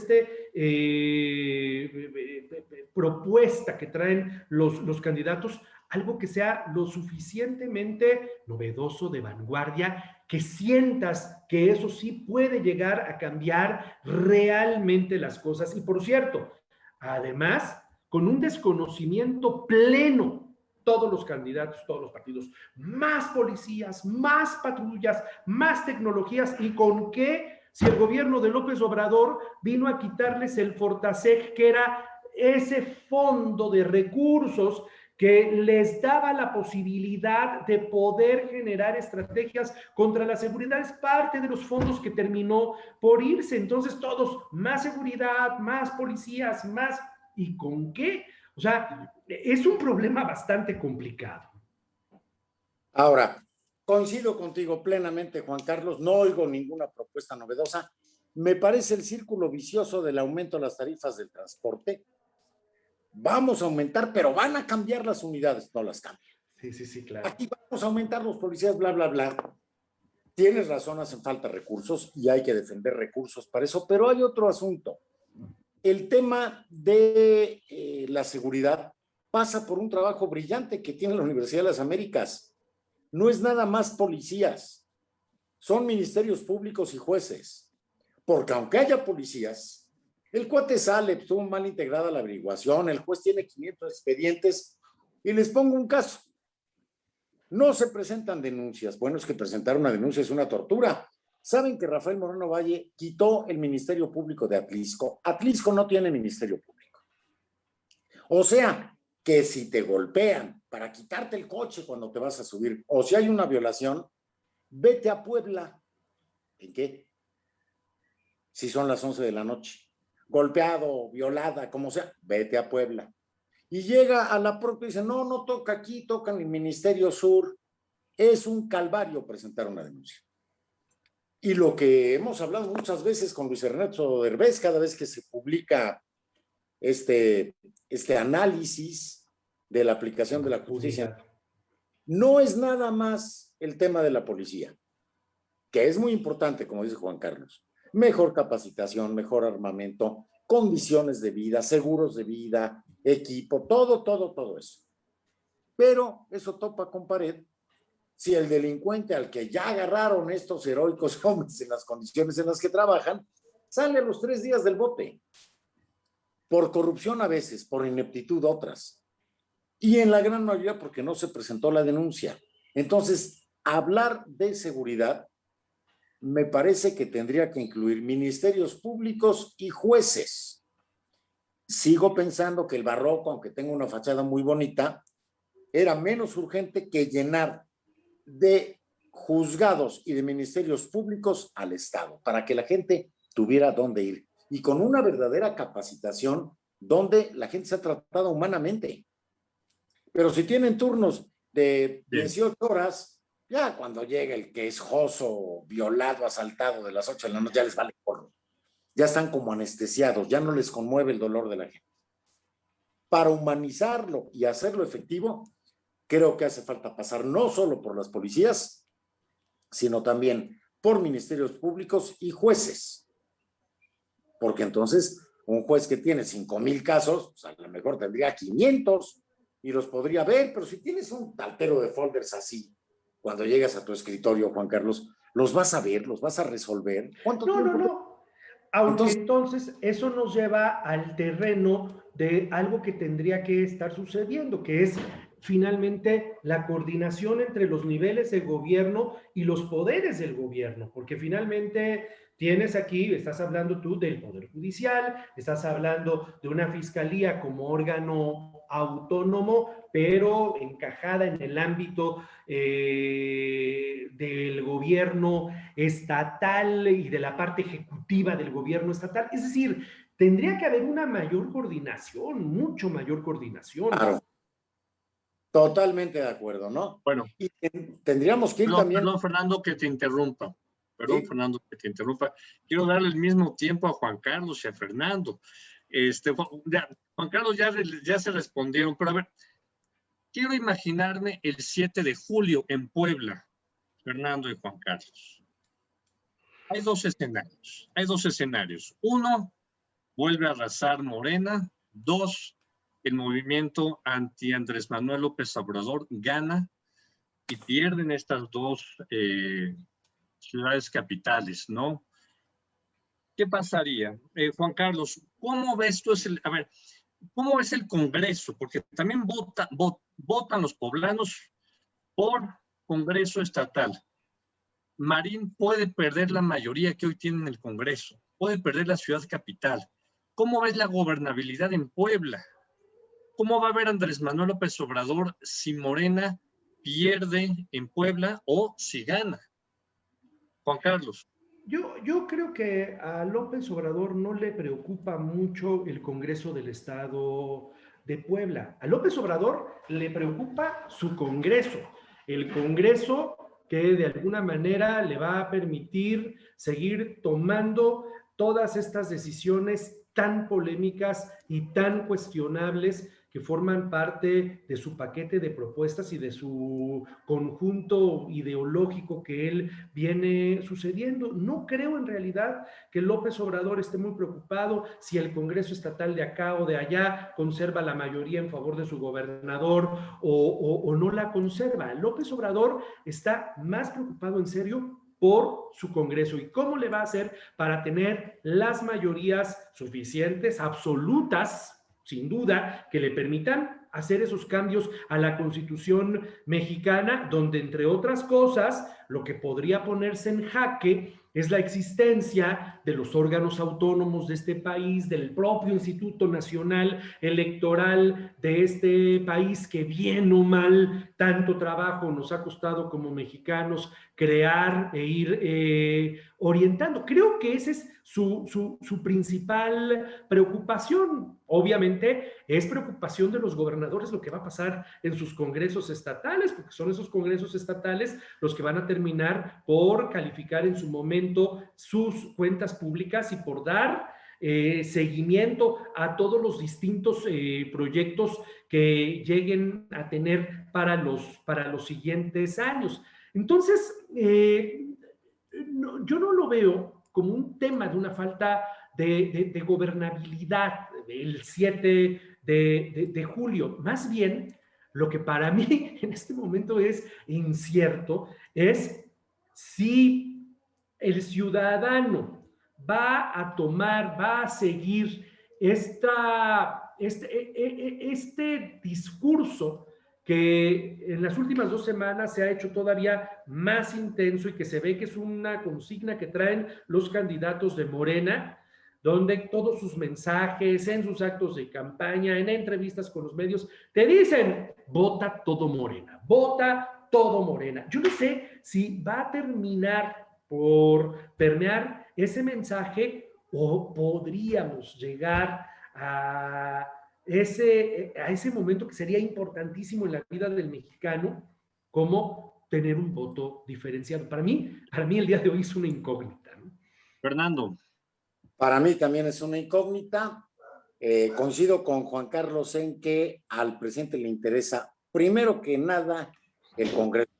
Speaker 15: propuesta que traen los candidatos algo que sea lo suficientemente novedoso, de vanguardia, que sientas que eso sí puede llegar a cambiar realmente las cosas. Y por cierto, además, con un desconocimiento pleno, todos los candidatos, todos los partidos, más policías, más patrullas, más tecnologías, y con qué, si el gobierno de López Obrador vino a quitarles el Fortaseg, que era ese fondo de recursos que les daba la posibilidad de poder generar estrategias contra la seguridad, es parte de los fondos que terminó por irse. Entonces todos, más seguridad, más policías, más... ¿Y con qué? O sea, es un problema bastante complicado.
Speaker 14: Ahora, coincido contigo plenamente, Juan Carlos, no oigo ninguna propuesta novedosa. Me parece el círculo vicioso del aumento de las tarifas del transporte. Vamos a aumentar, pero van a cambiar las unidades, no las cambian.
Speaker 15: Sí, claro.
Speaker 14: Aquí vamos a aumentar los policías, bla, bla, bla. Tienes razón, hacen falta recursos y hay que defender recursos para eso, pero hay otro asunto. El tema de la seguridad pasa por un trabajo brillante que tiene la Universidad de las Américas. No es nada más policías, son ministerios públicos y jueces. Porque aunque haya policías, el cuate sale, estuvo mal integrada la averiguación, el juez tiene 500 expedientes y les pongo un caso. No se presentan denuncias. Bueno, es que presentar una denuncia es una tortura. ¿Saben que Rafael Moreno Valle quitó el Ministerio Público de Atlisco? Atlisco no tiene Ministerio Público. O sea, que si te golpean para quitarte el coche cuando te vas a subir, o si hay una violación, vete a Puebla. ¿En qué? Si son las 11 de la noche. Golpeado, violada, como sea, vete a Puebla. Y llega a la propia y dice, no toca aquí, toca en el Ministerio Sur. Es un calvario presentar una denuncia. Y lo que hemos hablado muchas veces con Luis Ernesto Derbez, cada vez que se publica este análisis de la aplicación de la justicia, no es nada más el tema de la policía, que es muy importante, como dice Juan Carlos. Mejor capacitación, mejor armamento, condiciones de vida, seguros de vida, equipo, todo eso. Pero eso topa con pared si el delincuente al que ya agarraron estos heroicos hombres en las condiciones en las que trabajan, sale a los 3 días del bote. Por corrupción a veces, por ineptitud otras. Y en la gran mayoría porque no se presentó la denuncia. Entonces, hablar de seguridad me parece que tendría que incluir ministerios públicos y jueces. Sigo pensando que el barroco, aunque tenga una fachada muy bonita, era menos urgente que llenar de juzgados y de ministerios públicos al Estado, para que la gente tuviera dónde ir y con una verdadera capacitación donde la gente sea tratada humanamente. Pero si tienen turnos de 18 horas, ya cuando llega el quejoso, violado, asaltado de las 8 de la noche, ya les vale porro. Ya están como anestesiados, ya no les conmueve el dolor de la gente. Para humanizarlo y hacerlo efectivo, creo que hace falta pasar no solo por las policías, sino también por ministerios públicos y jueces. Porque entonces un juez que tiene 5,000 casos, pues a lo mejor tendría 500 y los podría ver, pero si tienes un taltero de folders así, cuando llegas a tu escritorio, Juan Carlos, ¿los vas a ver? ¿Los vas a resolver? ¿Cuánto tiempo?
Speaker 15: No. Aunque entonces eso nos lleva al terreno de algo que tendría que estar sucediendo, que es finalmente la coordinación entre los niveles del gobierno y los poderes del gobierno, porque finalmente tienes aquí, estás hablando tú del Poder Judicial, estás hablando de una fiscalía como órgano autónomo, pero encajada en el ámbito del gobierno estatal y de la parte ejecutiva del gobierno estatal. Es decir, tendría que haber una mayor coordinación, mucho mayor coordinación.
Speaker 14: Claro. Totalmente de acuerdo, ¿no?
Speaker 13: Bueno.
Speaker 14: Y tendríamos que ir también...
Speaker 13: Perdón, Fernando, que te interrumpa. Perdón, ¿sí? Fernando, que te interrumpa. Quiero darle el mismo tiempo a Juan Carlos y a Fernando. Juan Carlos ya se respondieron, pero a ver, quiero imaginarme el 7 de julio en Puebla, Fernando y Juan Carlos. Hay dos escenarios. Uno, vuelve a arrasar Morena. Dos, el movimiento anti Andrés Manuel López Obrador gana y pierden estas dos ciudades capitales, ¿no? ¿Qué pasaría? Juan Carlos, ¿cómo ves tú cómo ves el Congreso? Porque también votan los poblanos por Congreso estatal. Marín puede perder la mayoría que hoy tiene en el Congreso, puede perder la ciudad capital. ¿Cómo ves la gobernabilidad en Puebla? ¿Cómo va a ver Andrés Manuel López Obrador si Morena pierde en Puebla o si gana? Juan Carlos.
Speaker 15: Yo creo que a López Obrador no le preocupa mucho el Congreso del Estado de Puebla. A López Obrador le preocupa su Congreso, el Congreso que de alguna manera le va a permitir seguir tomando todas estas decisiones tan polémicas y tan cuestionables que forman parte de su paquete de propuestas y de su conjunto ideológico que él viene sucediendo. No creo en realidad que López Obrador esté muy preocupado si el Congreso estatal de acá o de allá conserva la mayoría en favor de su gobernador o no la conserva. López Obrador está más preocupado en serio por su Congreso y cómo le va a hacer para tener las mayorías suficientes, absolutas, sin duda, que le permitan hacer esos cambios a la Constitución mexicana, donde, entre otras cosas, lo que podría ponerse en jaque es la existencia de los órganos autónomos de este país, del propio Instituto Nacional Electoral de este país, que bien o mal tanto trabajo nos ha costado como mexicanos crear e ir orientando. Creo que esa es su principal preocupación. Obviamente es preocupación de los gobernadores lo que va a pasar en sus congresos estatales, porque son esos congresos estatales los que van a terminar por calificar en su momento sus cuentas públicas y por dar seguimiento a todos los distintos proyectos que lleguen a tener para los siguientes años. Entonces, yo no lo veo como un tema de una falta de gobernabilidad el 7 de julio. Más bien, lo que para mí en este momento es incierto es si el ciudadano va a seguir este discurso que en las últimas 2 semanas se ha hecho todavía más intenso y que se ve que es una consigna que traen los candidatos de Morena, donde todos sus mensajes, en sus actos de campaña, en entrevistas con los medios, te dicen, vota todo Morena, vota todo Morena. Yo no sé si va a terminar por permear ese mensaje o podríamos llegar a ese momento que sería importantísimo en la vida del mexicano, como tener un voto diferenciado. Para mí el día de hoy es una incógnita, ¿no?
Speaker 13: Fernando.
Speaker 14: Para mí también es una incógnita. Coincido con Juan Carlos en que al presidente le interesa, primero que nada, el Congreso.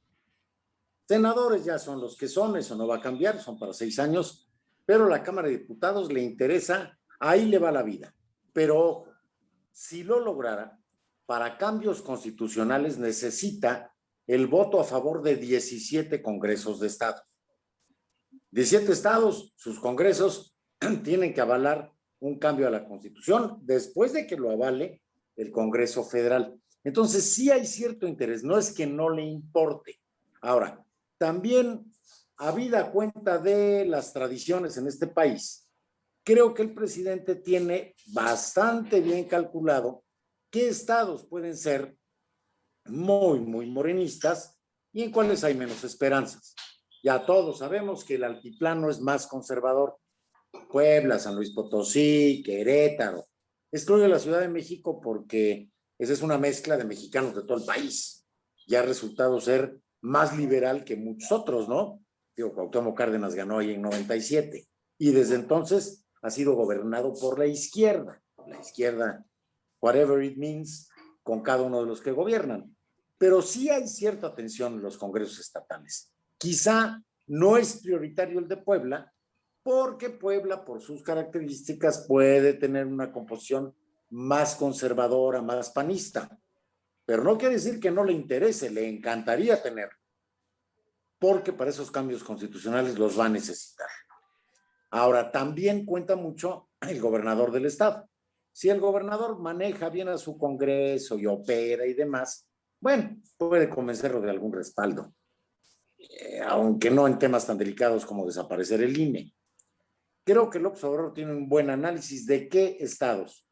Speaker 14: Senadores ya son los que son, eso no va a cambiar, son para 6 años, pero la Cámara de Diputados le interesa, ahí le va la vida. Pero ojo, si lo lograra, para cambios constitucionales necesita el voto a favor de 17 congresos de estados. 17 estados, sus congresos tienen que avalar un cambio a la Constitución después de que lo avale el Congreso Federal. Entonces, sí hay cierto interés, no es que no le importe. Ahora, también, habida cuenta de las tradiciones en este país, creo que el presidente tiene bastante bien calculado qué estados pueden ser muy, muy morenistas y en cuáles hay menos esperanzas. Ya todos sabemos que el altiplano es más conservador. Puebla, San Luis Potosí, Querétaro. Excluye la Ciudad de México porque esa es una mezcla de mexicanos de todo el país. Ya ha resultado ser más liberal que muchos otros, ¿no? Digo, Cuauhtémoc Cárdenas ganó ahí en 97 y desde entonces ha sido gobernado por la izquierda, whatever it means, con cada uno de los que gobiernan. Pero sí hay cierta tensión en los congresos estatales. Quizá no es prioritario el de Puebla, porque Puebla, por sus características, puede tener una composición más conservadora, más panista. Pero no quiere decir que no le interese, le encantaría tenerlo, porque para esos cambios constitucionales los va a necesitar. Ahora, también cuenta mucho el gobernador del estado. Si el gobernador maneja bien a su congreso y opera y demás, bueno, puede convencerlo de algún respaldo, aunque no en temas tan delicados como desaparecer el INE. Creo que López Obrador tiene un buen análisis de qué estados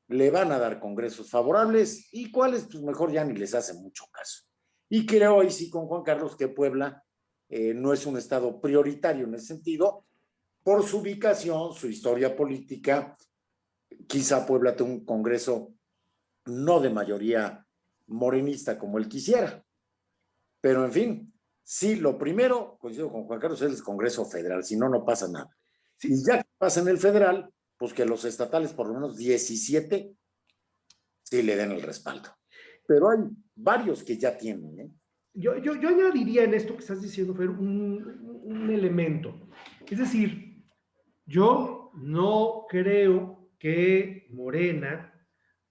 Speaker 14: le van a dar congresos favorables y cuáles, pues mejor ya ni les hace mucho caso. Y creo ahí sí con Juan Carlos que Puebla no es un estado prioritario en ese sentido, por su ubicación, su historia política. Quizá Puebla tenga un congreso no de mayoría morenista como él quisiera. Pero en fin, sí, lo primero, coincido con Juan Carlos, es el Congreso Federal, si no, no pasa nada. Sí. Y ya que pasa en el federal, pues que los estatales, por lo menos 17, sí le den el respaldo. Pero hay varios que ya tienen, ¿eh?
Speaker 15: Yo añadiría en esto que estás diciendo, Fer, un elemento. Es decir, yo no creo que Morena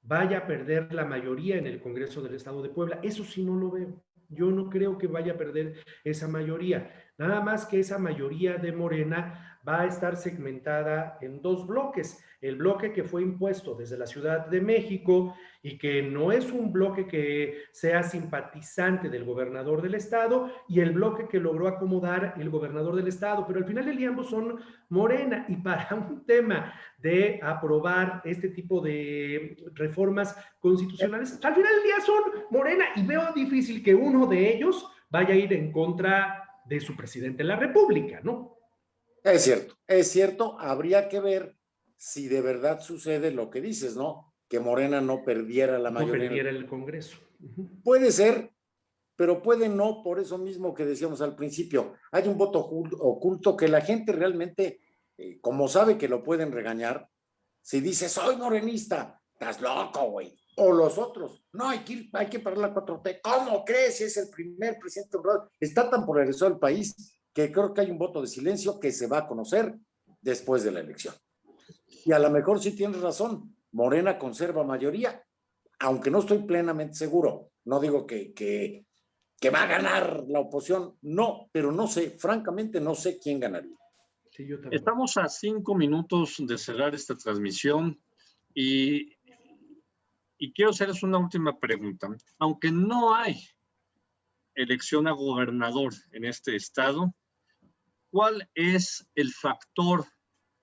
Speaker 15: vaya a perder la mayoría en el Congreso del Estado de Puebla. Eso sí no lo veo. Yo no creo que vaya a perder esa mayoría. Nada más que esa mayoría de Morena va a estar segmentada en dos bloques. El bloque que fue impuesto desde la Ciudad de México y que no es un bloque que sea simpatizante del gobernador del estado, y el bloque que logró acomodar el gobernador del estado, pero al final del día ambos son Morena, y para un tema de aprobar este tipo de reformas constitucionales, al final del día son Morena, y veo difícil que uno de ellos vaya a ir en contra de su presidente de la República, ¿no?
Speaker 14: Es cierto, habría que ver si de verdad sucede lo que dices, ¿no? Que Morena no perdiera la mayoría.
Speaker 15: No perdiera el Congreso.
Speaker 14: Puede ser, pero puede no, por eso mismo que decíamos al principio. Hay un voto oculto que la gente realmente, como sabe que lo pueden regañar, si dice, soy morenista, estás loco, güey. O los otros, no, hay que parar la 4T. ¿Cómo crees si es el primer presidente honrado? Está tan polarizado el país que creo que hay un voto de silencio que se va a conocer después de la elección. Y a lo mejor sí tienes razón, Morena conserva mayoría, aunque no estoy plenamente seguro. No digo que va a ganar la oposición, no, pero no sé, francamente no sé quién ganaría.
Speaker 15: Sí, yo también.
Speaker 13: Estamos a 5 minutos de cerrar esta transmisión y quiero hacerles una última pregunta. Aunque no hay elección a gobernador en este estado, ¿cuál es el factor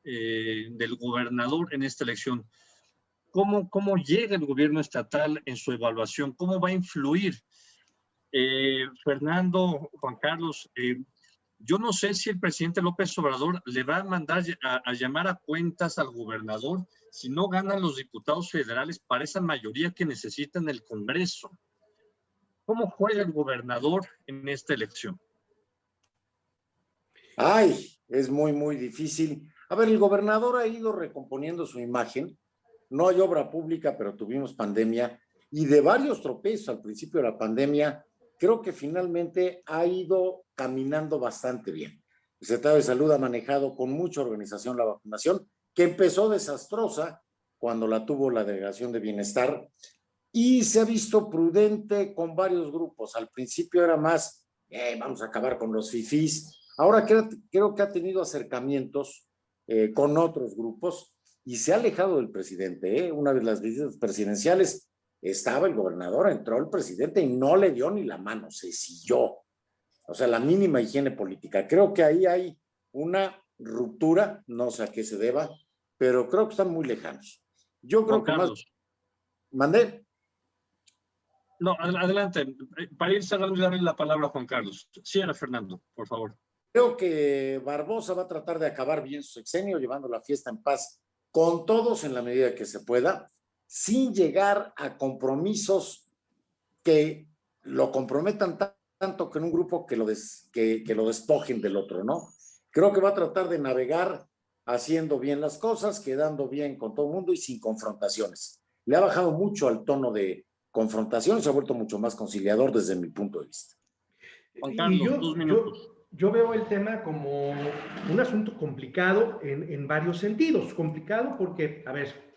Speaker 13: del gobernador en esta elección? ¿Cómo llega el gobierno estatal en su evaluación? ¿Cómo va a influir? Fernando, Juan Carlos, yo no sé si el presidente López Obrador le va a mandar a llamar a cuentas al gobernador si no ganan los diputados federales para esa mayoría que necesitan el Congreso. ¿Cómo juega el gobernador en esta elección?
Speaker 14: Ay, es muy, muy difícil. A ver, el gobernador ha ido recomponiendo su imagen. No hay obra pública, pero tuvimos pandemia y de varios tropiezos al principio de la pandemia creo que finalmente ha ido caminando bastante bien. El secretario de Salud ha manejado con mucha organización la vacunación, que empezó desastrosa cuando la tuvo la Delegación de Bienestar, y se ha visto prudente con varios grupos. Al principio era más, vamos a acabar con los fifís. Ahora creo que ha tenido acercamientos con otros grupos y se ha alejado del presidente. Una de las visitas presidenciales estaba el gobernador, entró el presidente y no le dio ni la mano, se silló. O sea, la mínima higiene política. Creo que ahí hay una ruptura, no sé a qué se deba, pero creo que están muy lejanos. Yo creo que más... ¿Mandé?
Speaker 13: No, adelante. Para ir cerrando y darle la palabra a Juan Carlos. Sí, Ana Fernando, por favor.
Speaker 14: Creo que Barbosa va a tratar de acabar bien su sexenio, llevando la fiesta en paz con todos en la medida que se pueda, sin llegar a compromisos que lo comprometan tanto que en un grupo que lo despojen del otro, ¿no? Creo que va a tratar de navegar haciendo bien las cosas, quedando bien con todo el mundo y sin confrontaciones. Le ha bajado mucho al tono de confrontación, se ha vuelto mucho más conciliador desde mi punto de vista.
Speaker 15: Juan Carlos, 2 minutos. Yo veo el tema como un asunto complicado en varios sentidos. Complicado porque, a ver,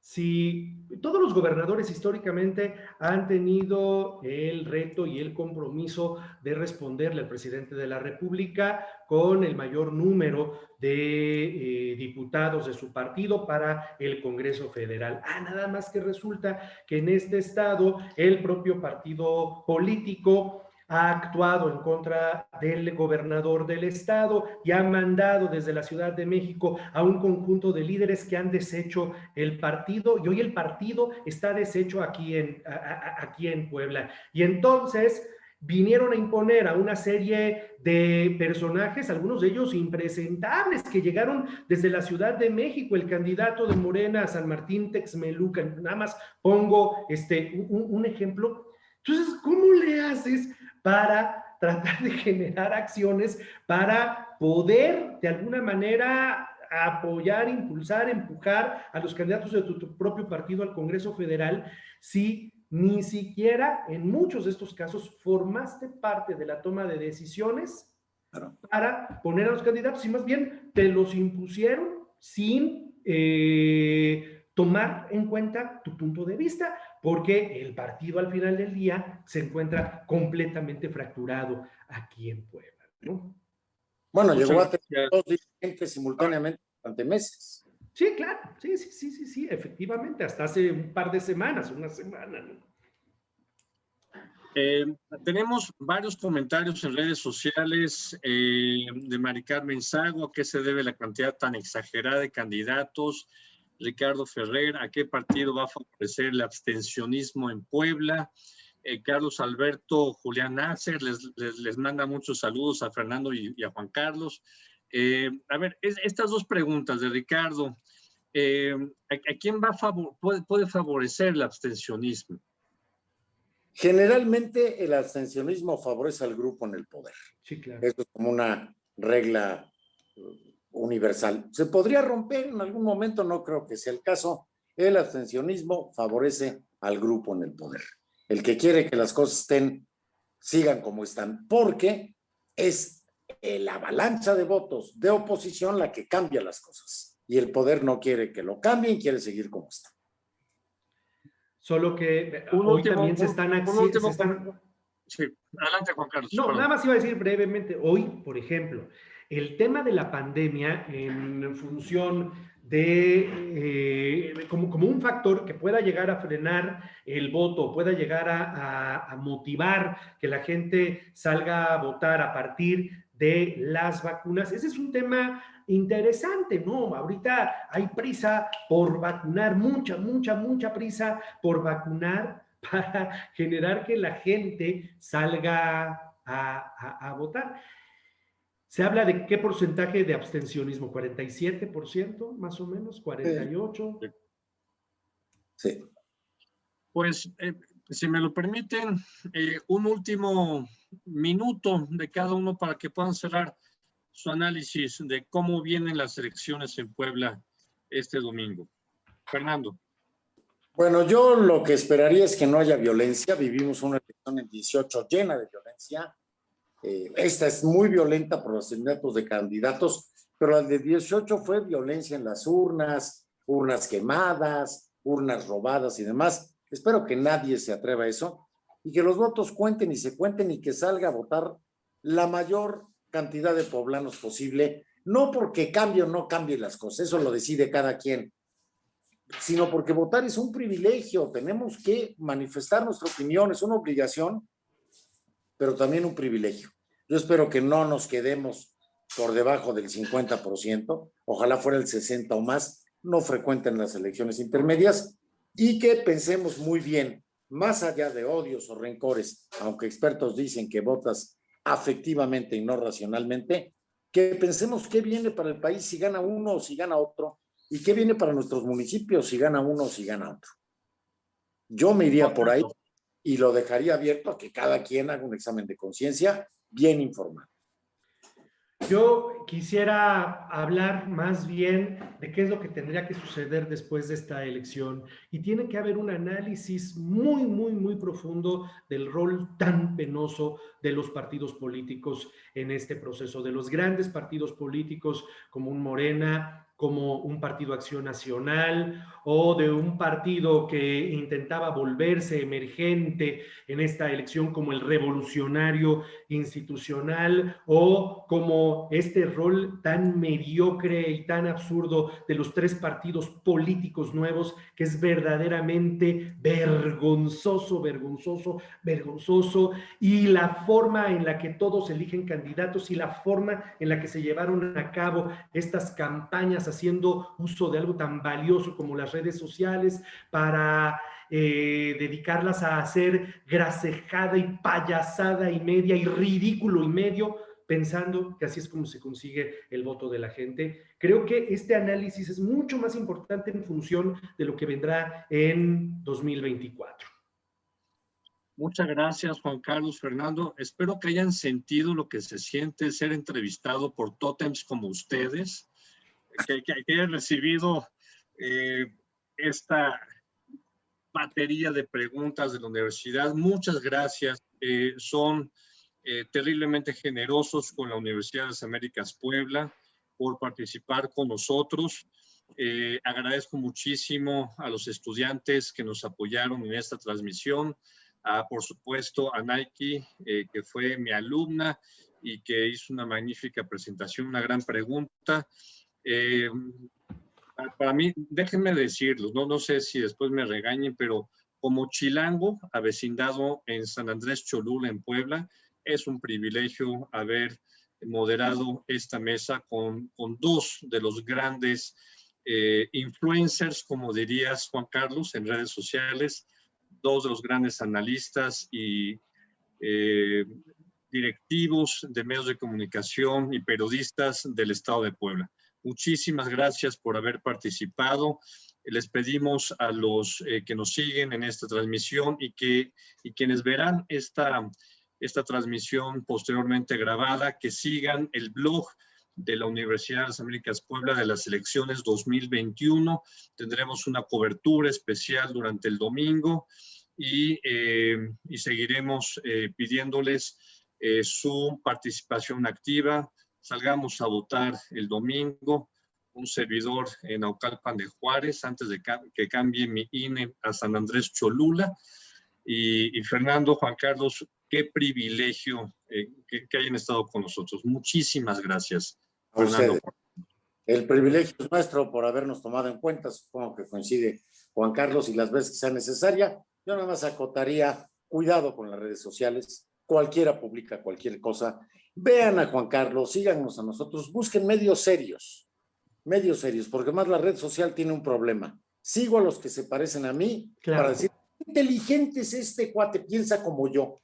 Speaker 15: si todos los gobernadores históricamente han tenido el reto y el compromiso de responderle al presidente de la República con el mayor número de diputados de su partido para el Congreso Federal. Nada más que resulta que en este estado el propio partido político ha actuado en contra del gobernador del estado y ha mandado desde la Ciudad de México a un conjunto de líderes que han deshecho el partido, y hoy el partido está deshecho aquí en Puebla. Y entonces vinieron a imponer a una serie de personajes, algunos de ellos impresentables, que llegaron desde la Ciudad de México, el candidato de Morena a San Martín Texmeluca. Nada más pongo un ejemplo. Entonces, ¿cómo le haces para tratar de generar acciones para poder de alguna manera apoyar, impulsar, empujar a los candidatos de tu propio partido al Congreso Federal si ni siquiera en muchos de estos casos formaste parte de la toma de decisiones para poner a los candidatos y más bien te los impusieron sin tomar en cuenta tu punto de vista, porque el partido al final del día se encuentra completamente fracturado aquí en Puebla, ¿no?
Speaker 14: Bueno, llegó a tener 2 dirigentes simultáneamente durante meses.
Speaker 15: Sí, claro, sí, efectivamente, hasta hace un par de semanas, una semana, ¿no?
Speaker 13: Tenemos varios comentarios en redes sociales de Mari Carmen Sago. ¿A qué se debe la cantidad tan exagerada de candidatos? Ricardo Ferrer, ¿a qué partido va a favorecer el abstencionismo en Puebla? Carlos Alberto Julián Nasser les manda muchos saludos a Fernando y a Juan Carlos. A ver, estas 2 preguntas de Ricardo, ¿a quién puede favorecer el abstencionismo?
Speaker 14: Generalmente el abstencionismo favorece al grupo en el poder.
Speaker 15: Sí, claro.
Speaker 14: Eso es como una regla universal. ¿Se podría romper en algún momento? No creo que sea el caso. El abstencionismo favorece al grupo en el poder. El que quiere que las cosas sigan como están, porque es la avalancha de votos de oposición la que cambia las cosas. Y el poder no quiere que lo cambien, quiere seguir como está.
Speaker 15: Solo que hoy también se están...
Speaker 13: Sí, adelante, Juan Carlos.
Speaker 15: No, nada más iba a decir brevemente, hoy, por ejemplo, el tema de la pandemia en función de, como un factor que pueda llegar a frenar el voto, pueda llegar a motivar que la gente salga a votar a partir de las vacunas. Ese es un tema interesante, ¿no? Ahorita hay prisa por vacunar, mucha prisa por vacunar para generar que la gente salga a votar. Se habla de qué porcentaje de abstencionismo, 47% más o menos, 48%.
Speaker 14: Sí.
Speaker 13: Pues, si me lo permiten, un último minuto de cada uno para que puedan cerrar su análisis de cómo vienen las elecciones en Puebla este domingo. Fernando.
Speaker 14: Bueno, yo lo que esperaría es que no haya violencia. Vivimos una elección en 18 llena de violencia. Esta es muy violenta por los asesinatos de candidatos, pero la de 18 fue violencia en las urnas, urnas quemadas, urnas robadas y demás. Espero que nadie se atreva a eso y que los votos cuenten y se cuenten y que salga a votar la mayor cantidad de poblanos posible, no porque cambie o no cambie las cosas, eso lo decide cada quien, sino porque votar es un privilegio, tenemos que manifestar nuestra opinión, es una obligación, pero también un privilegio. Yo espero que no nos quedemos por debajo del 50%, ojalá fuera el 60% o más, no frecuenten las elecciones intermedias y que pensemos muy bien, más allá de odios o rencores, aunque expertos dicen que votas afectivamente y no racionalmente, que pensemos qué viene para el país si gana uno o si gana otro, y qué viene para nuestros municipios si gana uno o si gana otro. Yo me iría por ahí y lo dejaría abierto a que cada quien haga un examen de conciencia bien informado.
Speaker 15: Yo quisiera hablar más bien de qué es lo que tendría que suceder después de esta elección y tiene que haber un análisis muy profundo del rol tan penoso de los partidos políticos en este proceso, de los grandes partidos políticos como un Morena, como un Partido Acción Nacional o de un partido que intentaba volverse emergente en esta elección como el Revolucionario Institucional o como este rol tan mediocre y tan absurdo de los tres partidos políticos nuevos que es verdaderamente vergonzoso y la forma en la que todos eligen candidatos y la forma en la que se llevaron a cabo estas campañas haciendo uso de algo tan valioso como las redes sociales para dedicarlas a hacer grasejada y payasada y media y ridículo y medio, pensando que así es como se consigue el voto de la gente. Creo que este análisis es mucho más importante en función de lo que vendrá en 2024.
Speaker 13: Muchas gracias, Juan Carlos, Fernando. Espero que hayan sentido lo que se siente ser entrevistado por tótems como ustedes, que hayan recibido esta batería de preguntas de la universidad. Muchas gracias. Son terriblemente generosos con la Universidad de las Américas Puebla por participar con nosotros. Agradezco muchísimo a los estudiantes que nos apoyaron en esta transmisión. Por supuesto, a Nike, que fue mi alumna y que hizo una magnífica presentación, una gran pregunta. Para mí, déjenme decirlo, no sé si después me regañen, pero como chilango avecindado en San Andrés Cholula, en Puebla, es un privilegio haber moderado esta mesa con dos de los grandes influencers, como dirías, Juan Carlos, en redes sociales, dos de los grandes analistas y directivos de medios de comunicación y periodistas del Estado de Puebla. Muchísimas gracias por haber participado. Les pedimos a los que nos siguen en esta transmisión y quienes verán esta transmisión posteriormente grabada, que sigan el blog de la Universidad de las Américas Puebla de las elecciones 2021. Tendremos una cobertura especial durante el domingo y seguiremos pidiéndoles su participación activa. Salgamos a votar el domingo. Un servidor en Naucalpan de Juárez, antes de que cambie mi INE a San Andrés Cholula. Y Fernando, Juan Carlos, qué privilegio que hayan estado con nosotros. Muchísimas gracias.
Speaker 14: A ustedes. El privilegio es nuestro por habernos tomado en cuenta. Supongo que coincide Juan Carlos y las veces que sea necesaria. Yo nada más acotaría, cuidado con las redes sociales. Cualquiera publica cualquier cosa. Vean a Juan Carlos, síganos a nosotros, busquen medios serios, porque más la red social tiene un problema. Sigo a los que se parecen a mí para decir, inteligente es este cuate, piensa como yo,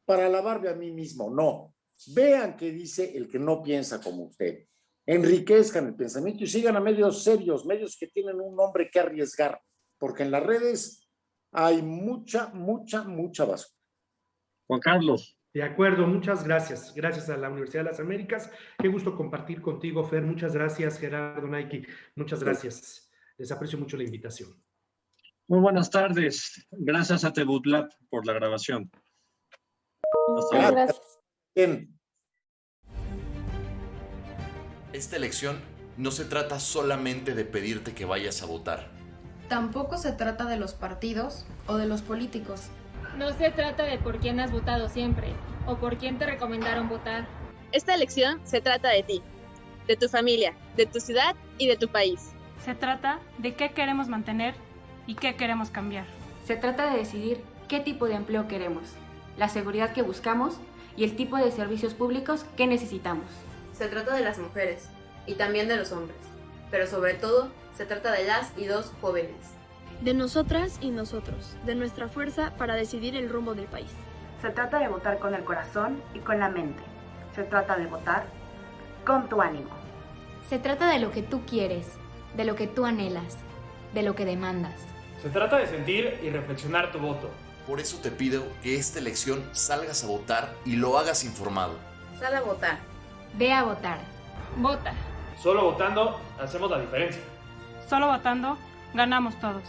Speaker 14: para alabarme a mí mismo. No, vean qué dice el que no piensa como usted. Enriquezcan el pensamiento y sigan a medios serios, medios que tienen un nombre que arriesgar, porque en las redes hay mucha basura.
Speaker 13: Juan Carlos.
Speaker 15: De acuerdo, muchas gracias. Gracias a la Universidad de las Américas. Qué gusto compartir contigo, Fer. Muchas gracias, Gerardo, Nike. Muchas gracias. Les aprecio mucho la invitación.
Speaker 13: Muy buenas tardes. Gracias a Tebutlab por la grabación. Hasta luego.
Speaker 12: Gracias.
Speaker 14: Bien.
Speaker 1: Esta elección no se trata solamente de pedirte que vayas a votar.
Speaker 2: Tampoco se trata de los partidos o de los políticos.
Speaker 3: No se trata de por quién has votado siempre o por quién te recomendaron votar.
Speaker 4: Esta elección se trata de ti, de tu familia, de tu ciudad y de tu país.
Speaker 5: Se trata de qué queremos mantener y qué queremos cambiar.
Speaker 6: Se trata de decidir qué tipo de empleo queremos, la seguridad que buscamos y el tipo de servicios públicos que necesitamos.
Speaker 7: Se trata de las mujeres y también de los hombres, pero sobre todo se trata de las y dos jóvenes.
Speaker 8: De nosotras y nosotros, de nuestra fuerza para decidir el rumbo del país.
Speaker 9: Se trata de votar con el corazón y con la mente. Se trata de votar con tu ánimo.
Speaker 10: Se trata de lo que tú quieres, de lo que tú anhelas, de lo que demandas.
Speaker 11: Se trata de sentir y reflexionar tu voto.
Speaker 1: Por eso te pido que esta elección salgas a votar y lo hagas informado.
Speaker 7: Sal a votar.
Speaker 10: Ve a votar.
Speaker 3: Vota.
Speaker 11: Solo votando hacemos la diferencia.
Speaker 5: Solo votando, ganamos todos.